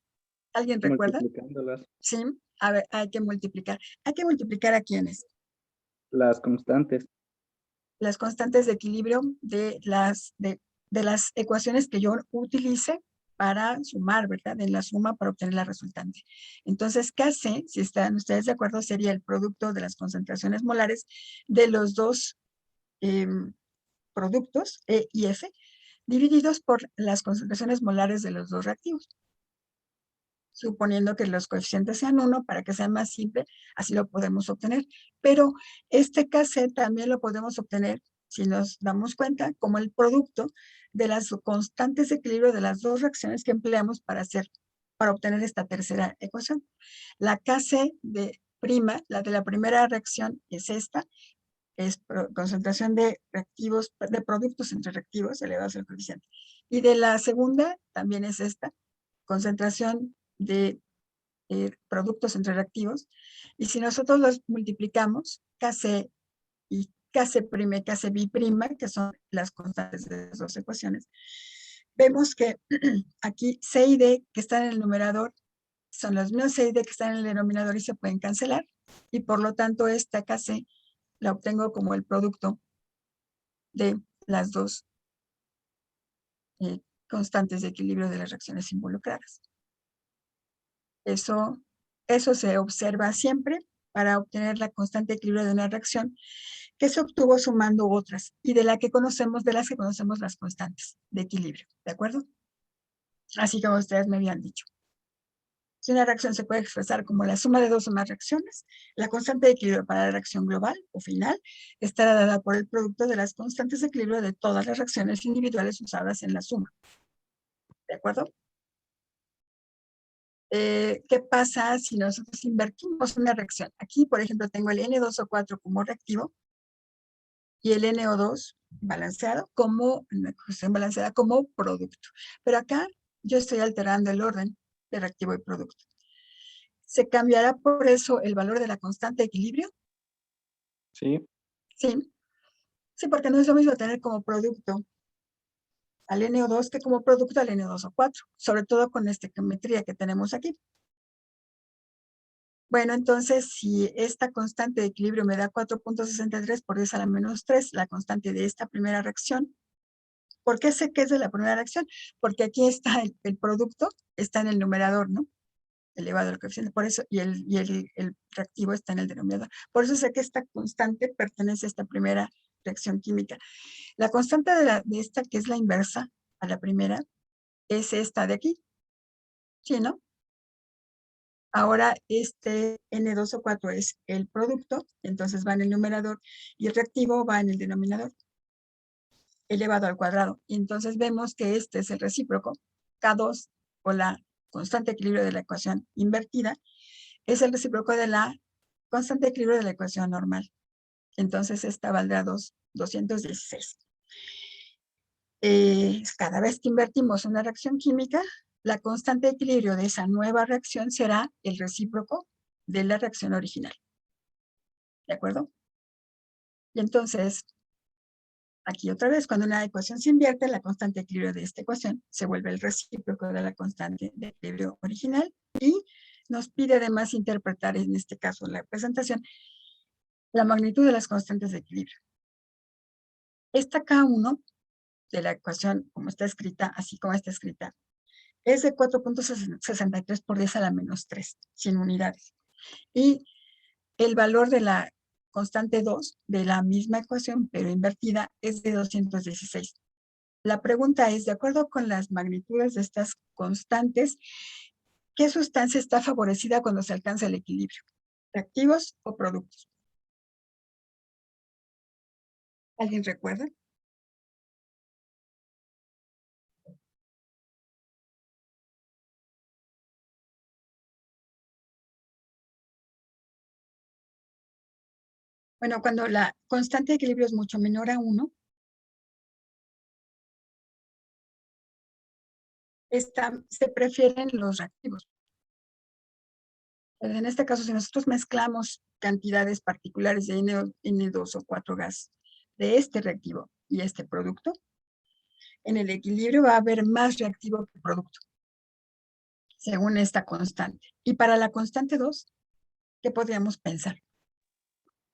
¿Alguien recuerda? Multiplicándolas. Sí, a ver, hay que multiplicar. ¿Hay que multiplicar a quiénes? Las constantes. Las constantes de equilibrio de las ecuaciones que yo utilice para sumar, ¿verdad? En la suma para obtener la resultante. Entonces, Kc, si están ustedes de acuerdo, sería el producto de las concentraciones molares de los dos productos, E y F, divididos por las concentraciones molares de los dos reactivos. Suponiendo que los coeficientes sean 1, para que sea más simple, así lo podemos obtener. Pero este Kc también lo podemos obtener, si nos damos cuenta, como el producto de las constantes de equilibrio de las dos reacciones que empleamos para obtener esta tercera ecuación. La Kc de prima, la de la primera reacción, es esta, es concentración de reactivos, de productos entre reactivos elevados al coeficiente. Y de la segunda también es esta, concentración de productos entre reactivos. Y si nosotros los multiplicamos, Kc y Kc' y Kb', que son las constantes de las dos ecuaciones, vemos que aquí C y D, que están en el numerador, son los mismos C y D que están en el denominador y se pueden cancelar. Y por lo tanto, esta Kc la obtengo como el producto de las dos constantes de equilibrio de las reacciones involucradas. Eso se observa siempre para obtener la constante de equilibrio de una reacción que se obtuvo sumando otras y de las que conocemos las constantes de equilibrio, ¿de acuerdo? Así como ustedes me habían dicho. Si una reacción se puede expresar como la suma de dos o más reacciones, la constante de equilibrio para la reacción global o final estará dada por el producto de las constantes de equilibrio de todas las reacciones individuales usadas en la suma. ¿De acuerdo? ¿Qué pasa si nosotros invertimos una reacción? Aquí, por ejemplo, tengo el N2O4 como reactivo y el NO2 balanceado como producto. Pero acá yo estoy alterando el orden de reactivo y producto. ¿Se cambiará por eso el valor de la constante de equilibrio? Sí. Sí. Sí, porque no es lo mismo tener como producto al NO2 que como producto al N2O4, sobre todo con esta geometría que tenemos aquí. Bueno, entonces, si esta constante de equilibrio me da 4.63 por 10 a la menos 3, la constante de esta primera reacción, ¿por qué sé que es de la primera reacción? Porque aquí está el producto, está en el numerador, ¿no? Elevado al coeficiente, por eso, y el reactivo está en el denominador. Por eso sé que esta constante pertenece a esta primera reacción química. La constante de esta, que es la inversa a la primera, es esta de aquí. ¿Sí, no? Ahora este N2O4 es el producto, entonces va en el numerador, y el reactivo va en el denominador, elevado al cuadrado. Y entonces vemos que este es el recíproco, K2, o la constante de equilibrio de la ecuación invertida, es el recíproco de la constante de equilibrio de la ecuación normal. Entonces esta valdrá 216. Cada vez que invertimos una reacción química, la constante de equilibrio de esa nueva reacción será el recíproco de la reacción original. ¿De acuerdo? Y entonces, aquí otra vez, cuando una ecuación se invierte, la constante de equilibrio de esta ecuación se vuelve el recíproco de la constante de equilibrio original y nos pide además interpretar, en este caso la representación, la magnitud de las constantes de equilibrio. Esta K1 de la ecuación, como está escrita, así como está escrita, es de 4.63 por 10 a la menos 3, sin unidades. Y el valor de la constante 2 de la misma ecuación, pero invertida, es de 216. La pregunta es, de acuerdo con las magnitudes de estas constantes, ¿qué sustancia está favorecida cuando se alcanza el equilibrio? ¿Reactivos o productos? ¿Alguien recuerda? Bueno, cuando la constante de equilibrio es mucho menor a 1, se prefieren los reactivos. En este caso, si nosotros mezclamos cantidades particulares de N2 o 4 gas de este reactivo y este producto, en el equilibrio va a haber más reactivo que producto, según esta constante. Y para la constante 2, ¿qué podríamos pensar?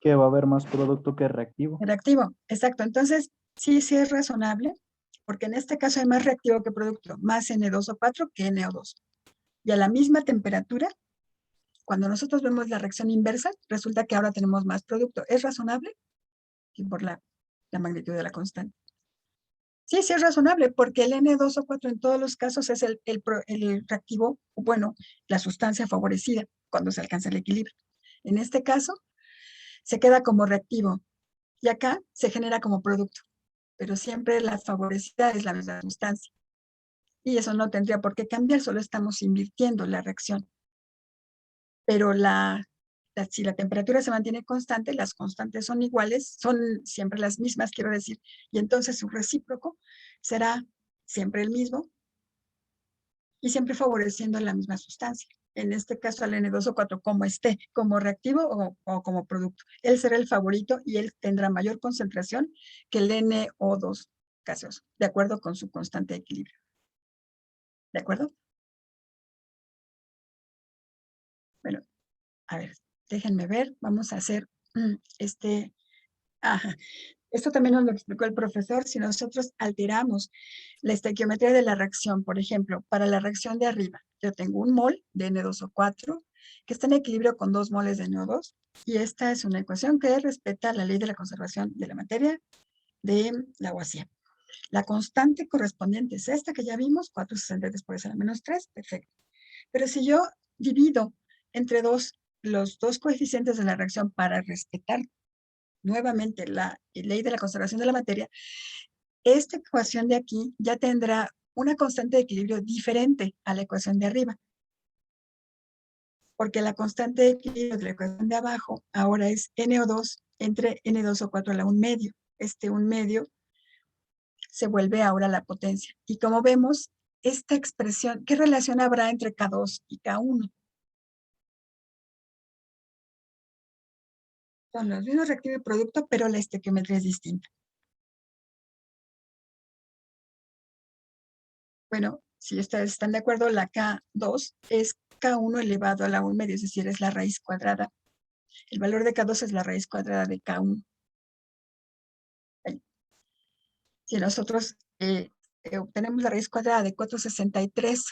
Que va a haber más producto que reactivo. Reactivo, exacto. Entonces, sí es razonable, porque en este caso hay más reactivo que producto, más N2O4 que NO2. Y a la misma temperatura, cuando nosotros vemos la reacción inversa, resulta que ahora tenemos más producto. ¿Es razonable? Y por la magnitud de la constante. Sí es razonable, porque el N2O4 en todos los casos es el reactivo, bueno, la sustancia favorecida cuando se alcanza el equilibrio. En este caso, se queda como reactivo y acá se genera como producto, pero siempre la favorecida es la misma sustancia. Y eso no tendría por qué cambiar, solo estamos invirtiendo la reacción. Pero si la temperatura se mantiene constante, las constantes son iguales, son siempre las mismas, quiero decir, y entonces su recíproco será siempre el mismo y siempre favoreciendo la misma sustancia. En este caso al N2O4 como esté, como reactivo o como producto. Él será el favorito y él tendrá mayor concentración que el NO2 gaseoso, de acuerdo con su constante de equilibrio. ¿De acuerdo? Bueno, a ver, déjenme ver, vamos a hacer ajá. Esto también nos lo explicó el profesor. Si nosotros alteramos la estequiometría de la reacción, por ejemplo, para la reacción de arriba, yo tengo un mol de N2O4 que está en equilibrio con 2 moles de NO2 y esta es una ecuación que respeta la ley de la conservación de la materia de Lavoisier. La constante correspondiente es esta que ya vimos, 463 por 10 a la menos 3, perfecto. Pero si yo divido entre los dos coeficientes de la reacción para respetar nuevamente la ley de la conservación de la materia, esta ecuación de aquí ya tendrá una constante de equilibrio diferente a la ecuación de arriba. Porque la constante de equilibrio de la ecuación de abajo ahora es NO2 entre N2O4 a la 1 medio. Este 1 medio se vuelve ahora la potencia. Y como vemos, esta expresión, ¿qué relación habrá entre K2 y K1? Son los mismos reactivo y producto, pero la estequiometría es distinta. Bueno, si ustedes están de acuerdo, la K2 es K1 elevado a la 1 medio, es decir, es la raíz cuadrada. El valor de K2 es la raíz cuadrada de K1. Si nosotros obtenemos la raíz cuadrada de 463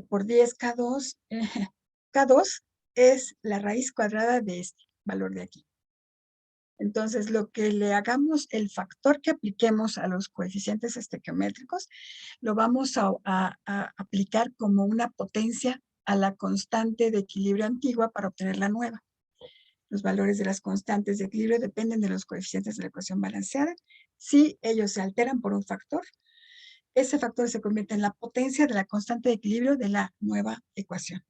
por 10 K2, K2 es la raíz cuadrada de este valor de aquí. Entonces, lo que le hagamos, el factor que apliquemos a los coeficientes estequiométricos, lo vamos a aplicar como una potencia a la constante de equilibrio antigua para obtener la nueva. Los valores de las constantes de equilibrio dependen de los coeficientes de la ecuación balanceada. Si ellos se alteran por un factor, ese factor se convierte en la potencia de la constante de equilibrio de la nueva ecuación.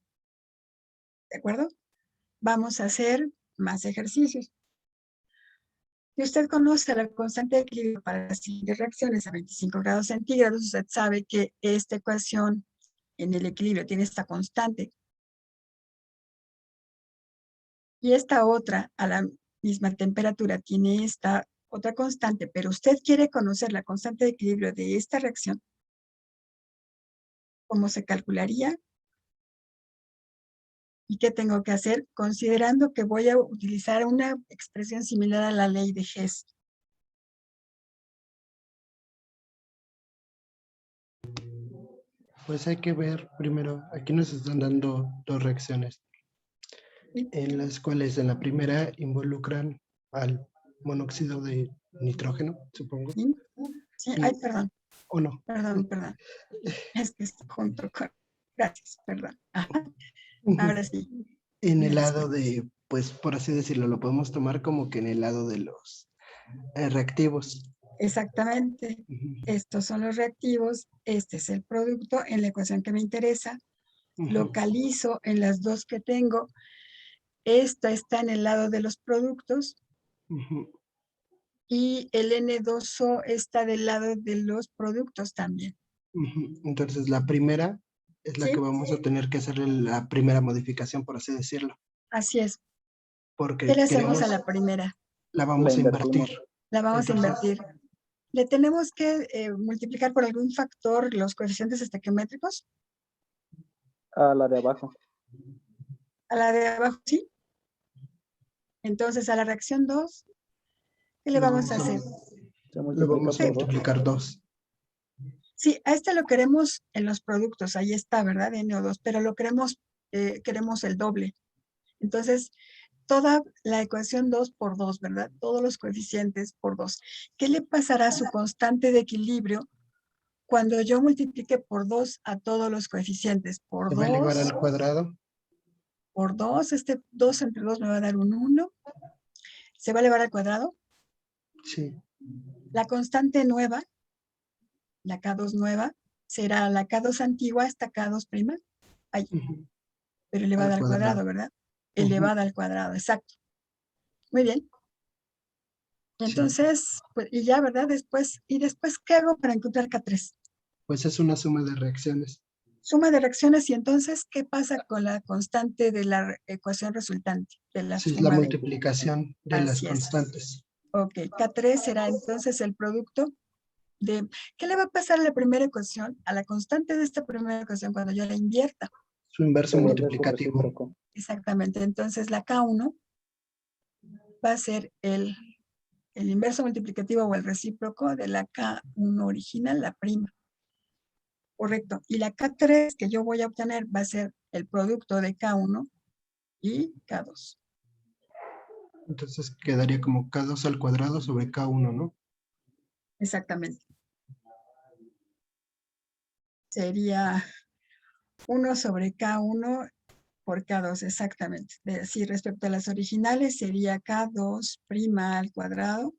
¿De acuerdo? Vamos a hacer más ejercicios. Si usted conoce la constante de equilibrio para las siguientes reacciones a 25 grados centígrados, usted sabe que esta ecuación en el equilibrio tiene esta constante. Y esta otra a la misma temperatura tiene esta otra constante, pero usted quiere conocer la constante de equilibrio de esta reacción. ¿Cómo se calcularía? ¿Y qué tengo que hacer? Considerando que voy a utilizar una expresión similar a la ley de Hess. Pues hay que ver primero, aquí nos están dando dos reacciones, en las cuales en la primera involucran al monóxido de nitrógeno, supongo. ¿Sí? Sí, ay, perdón. ¿O no? Perdón. Es que está junto con... Gracias, perdón. Ajá. Ahora sí. En el lado de, pues por así decirlo, lo podemos tomar como que en el lado de los Reactivos. Exactamente. Ujú, Estos son los reactivos. Este es el producto en la ecuación que me interesa. ujú, Localizo en las dos que tengo. Esta está en el lado de los productos ujú. y el N2O está del lado de los productos también. Ujú. Entonces, la primera es la ¿Sí? que vamos a tener que hacer la primera modificación, por así decirlo, Así es. ¿Qué porque le hacemos queremos, a la primera? la La vamos a invertimos. invertir. La vamos a Entonces, invertir. ¿Le tenemos que multiplicar por algún factor los coeficientes estequiométricos? A la de abajo. A la de abajo, sí. Entonces, a la reacción 2, ¿qué le lo vamos vamos a hacer? Se lo multiplica vamos a por 2. multiplicar 2. Sí, a este lo queremos en los productos, ahí está, ¿verdad? NO2, pero lo queremos el doble. Entonces, toda la ecuación 2 por 2, ¿verdad? Todos los coeficientes por 2. ¿Qué le pasará a su constante de equilibrio cuando yo multiplique por 2 a todos los coeficientes? Por Se va a elevar 2, al cuadrado. por 2, este 2 entre 2 me va a dar un 1. ¿Se va a elevar al cuadrado? Sí. La constante nueva, la K2 nueva, será la K2 antigua esta K2 prima. Ahí, Ujú. pero elevada Al al cuadrado. cuadrado, ¿verdad? Ujú. Elevada al cuadrado, exacto. Muy bien. Sí. Entonces, pues, y ya, ¿verdad? Después, ¿qué hago para encontrar K3? Pues es una suma de reacciones. Suma de reacciones y entonces, ¿qué pasa con la constante de la ecuación resultante? De la Sí, es la suma de... multiplicación de las Así es. constantes. Ok, K3 será entonces el producto de... ¿Qué le va a pasar a la primera ecuación? A la constante de esta primera ecuación cuando yo la invierta. Su inverso Se vuelve su multiplicativo. recíproco. Exactamente. Entonces, la K1 va a ser el inverso multiplicativo o el recíproco de la K1 original, la prima. Correcto. Y la K3 que yo voy a obtener va a ser el producto de K1 y K2. Entonces quedaría como K2 al cuadrado sobre K1, ¿no? Exactamente. Sería 1 sobre K1 por K2, exactamente. Sí, respecto a las originales sería K2 prima al cuadrado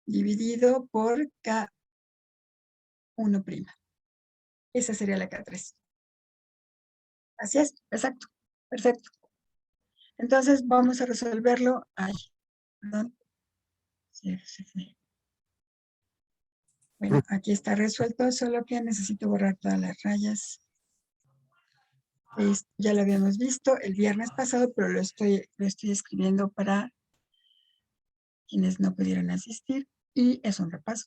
dividido por K1 prima. Esa sería la K3. Así es, exacto. Perfecto. Entonces vamos a resolverlo. Ay, perdón. Sí. Bueno, aquí está resuelto, solo que necesito borrar todas las rayas. Ya lo habíamos visto el viernes pasado, pero lo estoy escribiendo para quienes no pudieron asistir y es un repaso.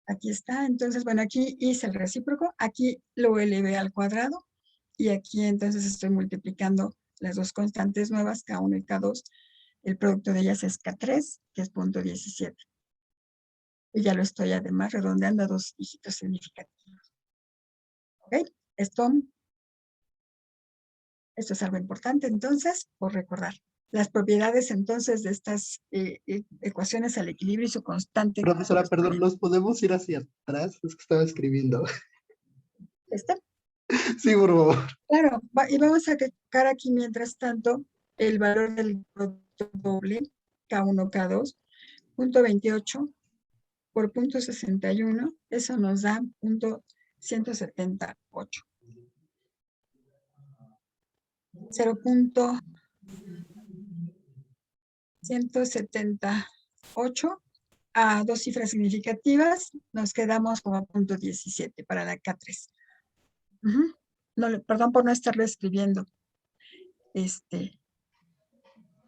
Aquí está, entonces, bueno, aquí hice el recíproco, aquí lo elevé al cuadrado y aquí entonces estoy multiplicando las dos constantes nuevas, K1 y K2. El producto de ellas es K3, que es 0.17. Y ya lo estoy además redondeando a 2 dígitos significativos. ¿Ok? Esto es algo importante, entonces, por recordar. Las propiedades, entonces, de estas ecuaciones al equilibrio y su constante. Profesora, perdón, ¿nos podemos ir hacia atrás? Es que estaba escribiendo. ¿Está? Sí, por favor. Claro, y vamos a sacar aquí, mientras tanto, el valor del producto doble, K1, K2, 0.28 por 0.61, eso nos da 0.178. 0.178 a dos cifras significativas, nos quedamos como 0.17 para la K3. No, perdón por no estarlo escribiendo.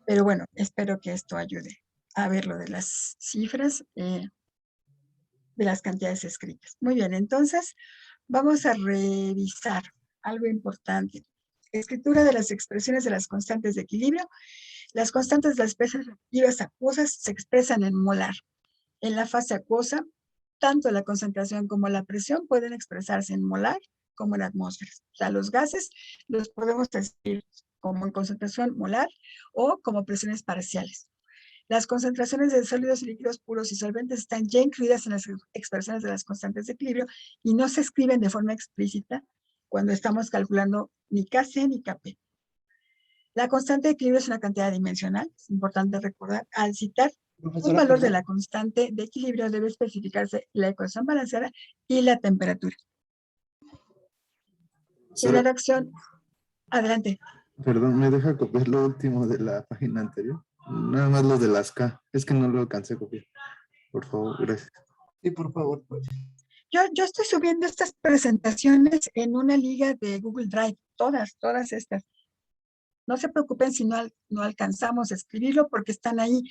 Pero bueno, espero que esto ayude a ver lo de las cifras, de las cantidades escritas. Muy bien, entonces vamos a revisar algo importante. Escritura de las expresiones de las constantes de equilibrio. Las constantes de las especies reactivas acuosas se expresan en molar. En la fase acuosa, tanto la concentración como la presión pueden expresarse en molar como en atmósferas. O sea, los gases los podemos escribir como en concentración molar o como presiones parciales. Las concentraciones de sólidos y líquidos puros y solventes están ya incluidas en las expresiones de las constantes de equilibrio y no se escriben de forma explícita cuando estamos calculando ni Kc ni Kp. La constante de equilibrio es una cantidad dimensional, es importante recordar. Al citar un Profesora, valor de perdón. la constante de equilibrio debe especificarse la ecuación balanceada y la temperatura. Y la reacción, adelante. Perdón, ¿me deja copiar lo último de la página anterior? Nada más lo de las K. Es que no lo alcancé a copiar. Por favor, gracias. Sí, por favor. Yo estoy subiendo estas presentaciones en una liga de Google Drive, todas estas. No se preocupen si no alcanzamos a escribirlo porque están ahí.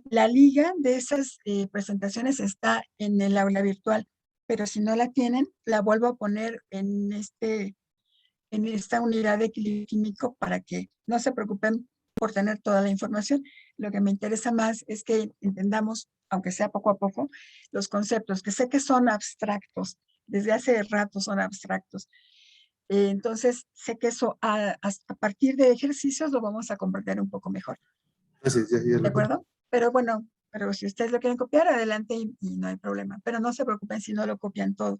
La liga de esas presentaciones está en el aula virtual, pero si no la tienen, la vuelvo a poner en esta unidad de equilibrio químico para que no se preocupen por tener toda la información. Lo que me interesa más es que entendamos, aunque sea poco a poco, los conceptos, que sé que son abstractos, desde hace rato son abstractos. Entonces, sé que eso a partir de ejercicios lo vamos a comprender un poco mejor. Gracias, ya ¿De acuerdo? Pero bueno, pero si ustedes lo quieren copiar, adelante y no hay problema. Pero no se preocupen si no lo copian todo.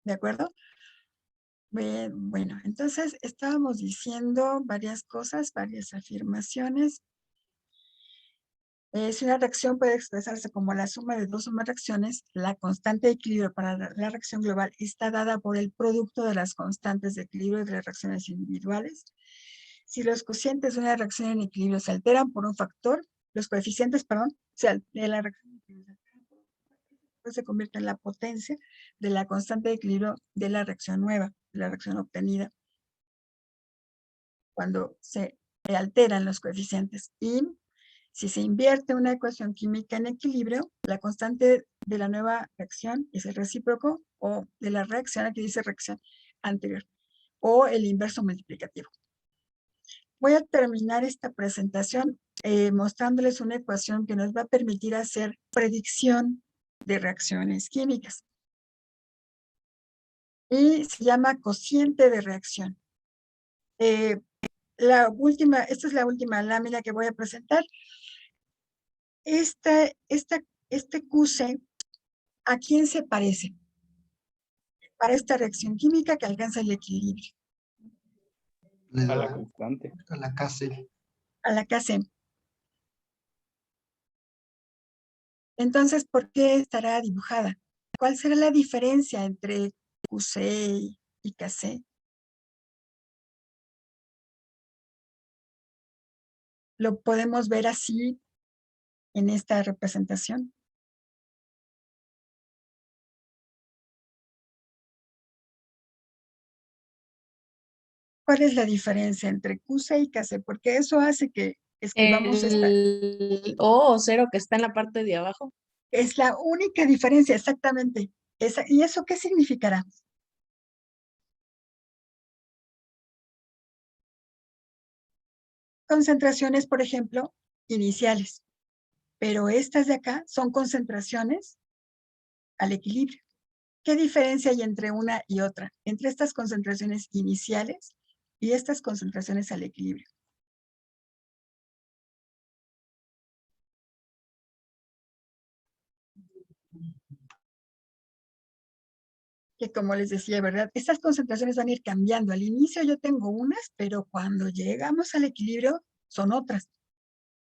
¿De acuerdo? Bien, bueno, entonces estábamos diciendo varias cosas, varias afirmaciones. Si una reacción puede expresarse como la suma de dos o más reacciones, la constante de equilibrio para la reacción global está dada por el producto de las constantes de equilibrio de las reacciones individuales. Si los cocientes de una reacción en equilibrio se alteran por un factor, los coeficientes, de la reacción se convierte en la potencia de la constante de equilibrio de la reacción nueva, de la reacción obtenida, cuando se alteran los coeficientes. Y si se invierte una ecuación química en equilibrio, la constante de la nueva reacción es el recíproco o de la reacción, aquí dice reacción anterior, o el inverso multiplicativo. Voy a terminar esta presentación mostrándoles una ecuación que nos va a permitir hacer predicción de reacciones químicas. Y se llama cociente de reacción. Esta es la última lámina que voy a presentar. Este QC, ¿a quién se parece? Para esta reacción química que alcanza el equilibrio. A la constante. A la KC. A la KC. Entonces, ¿por qué estará dibujada? ¿Cuál será la diferencia entre QC y KC? Lo podemos ver así en esta representación. ¿Cuál es la diferencia entre QC y KC? Porque eso hace que escribamos esta. El O o cero que está en la parte de abajo. Es la única diferencia, exactamente. ¿Y eso qué significará? Concentraciones, por ejemplo, iniciales. Pero estas de acá son concentraciones al equilibrio. ¿Qué diferencia hay entre una y otra? Entre estas concentraciones iniciales y estas concentraciones al equilibrio. Que como les decía, ¿verdad? Estas concentraciones van a ir cambiando. Al inicio yo tengo unas, pero cuando llegamos al equilibrio son otras.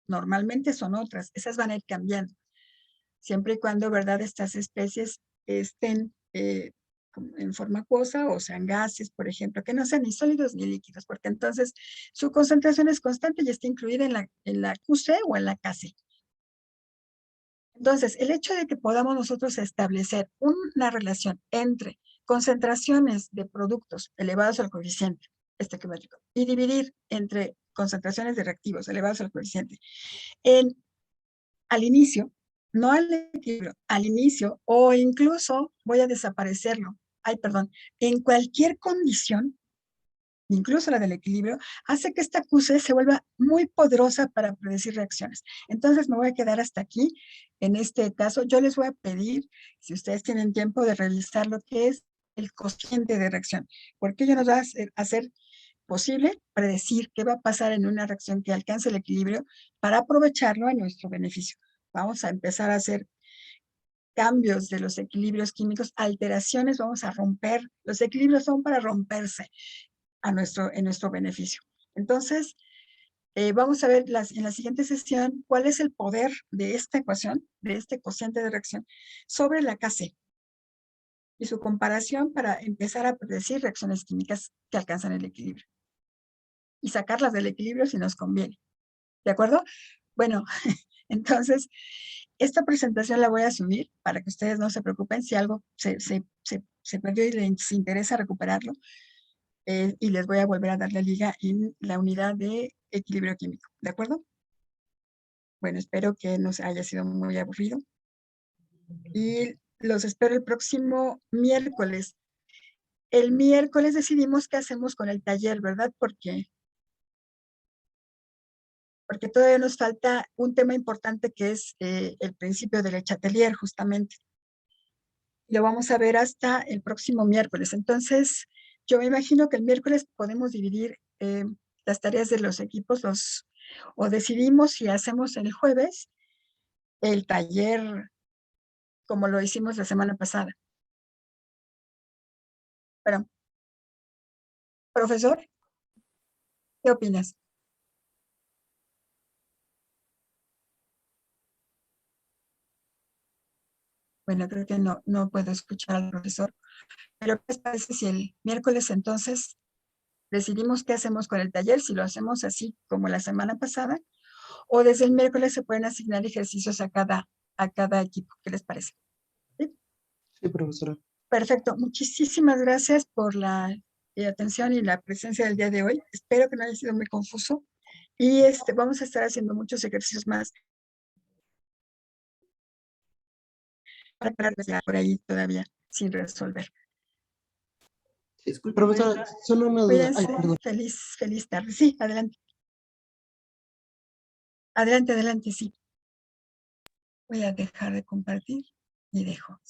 Normalmente son otras. Esas van a ir cambiando. Siempre y cuando, ¿verdad? Estas especies estén en forma acuosa o sean gases, por ejemplo, que no sean ni sólidos ni líquidos, porque entonces su concentración es constante y está incluida en la QC o en la KC. Entonces, el hecho de que podamos nosotros establecer una relación entre concentraciones de productos elevados al coeficiente estequiométrico y dividir entre concentraciones de reactivos elevados al coeficiente al inicio, no al equilibrio, al inicio, o incluso voy a desaparecerlo, en cualquier condición, incluso la del equilibrio, hace que esta QC se vuelva muy poderosa para predecir reacciones. Entonces me voy a quedar hasta aquí. En este caso, yo les voy a pedir, si ustedes tienen tiempo, de revisar lo que es el cociente de reacción, porque ello nos va a hacer posible predecir qué va a pasar en una reacción que alcance el equilibrio para aprovecharlo a nuestro beneficio. Vamos a empezar a hacer cambios de los equilibrios químicos, alteraciones, vamos a romper. Los equilibrios son para romperse en nuestro beneficio. Entonces, vamos a ver en la siguiente sesión cuál es el poder de esta ecuación, de este cociente de reacción, sobre la Kc y su comparación para empezar a predecir reacciones químicas que alcanzan el equilibrio y sacarlas del equilibrio si nos conviene. ¿De acuerdo? Bueno, entonces, esta presentación la voy a subir para que ustedes no se preocupen si algo se perdió y les interesa recuperarlo. Y les voy a volver a dar la liga en la unidad de equilibrio químico. ¿De acuerdo? Bueno, espero que no se haya sido muy aburrido. Y los espero el próximo miércoles. El miércoles decidimos qué hacemos con el taller, ¿verdad? Porque todavía nos falta un tema importante que es el principio del Chatelier, justamente. Lo vamos a ver hasta el próximo miércoles. Entonces, yo me imagino que el miércoles podemos dividir las tareas de los equipos, o decidimos si hacemos el jueves el taller como lo hicimos la semana pasada. Pero, profesor, ¿qué opinas? Bueno, creo que no puedo escuchar al profesor. Pero, ¿qué les parece si el miércoles entonces decidimos qué hacemos con el taller? Si lo hacemos así como la semana pasada, o desde el miércoles se pueden asignar ejercicios a cada equipo. ¿Qué les parece? ¿Sí? Sí, profesora. Perfecto. Muchísimas gracias por la atención y la presencia del día de hoy. Espero que no haya sido muy confuso. Y vamos a estar haciendo muchos ejercicios más para por ahí todavía sin resolver. Disculpe, profesora, solo una duda. Ay, Cuídense. perdón. Feliz tarde. Sí, adelante. Adelante, sí. Voy a dejar de compartir y dejo.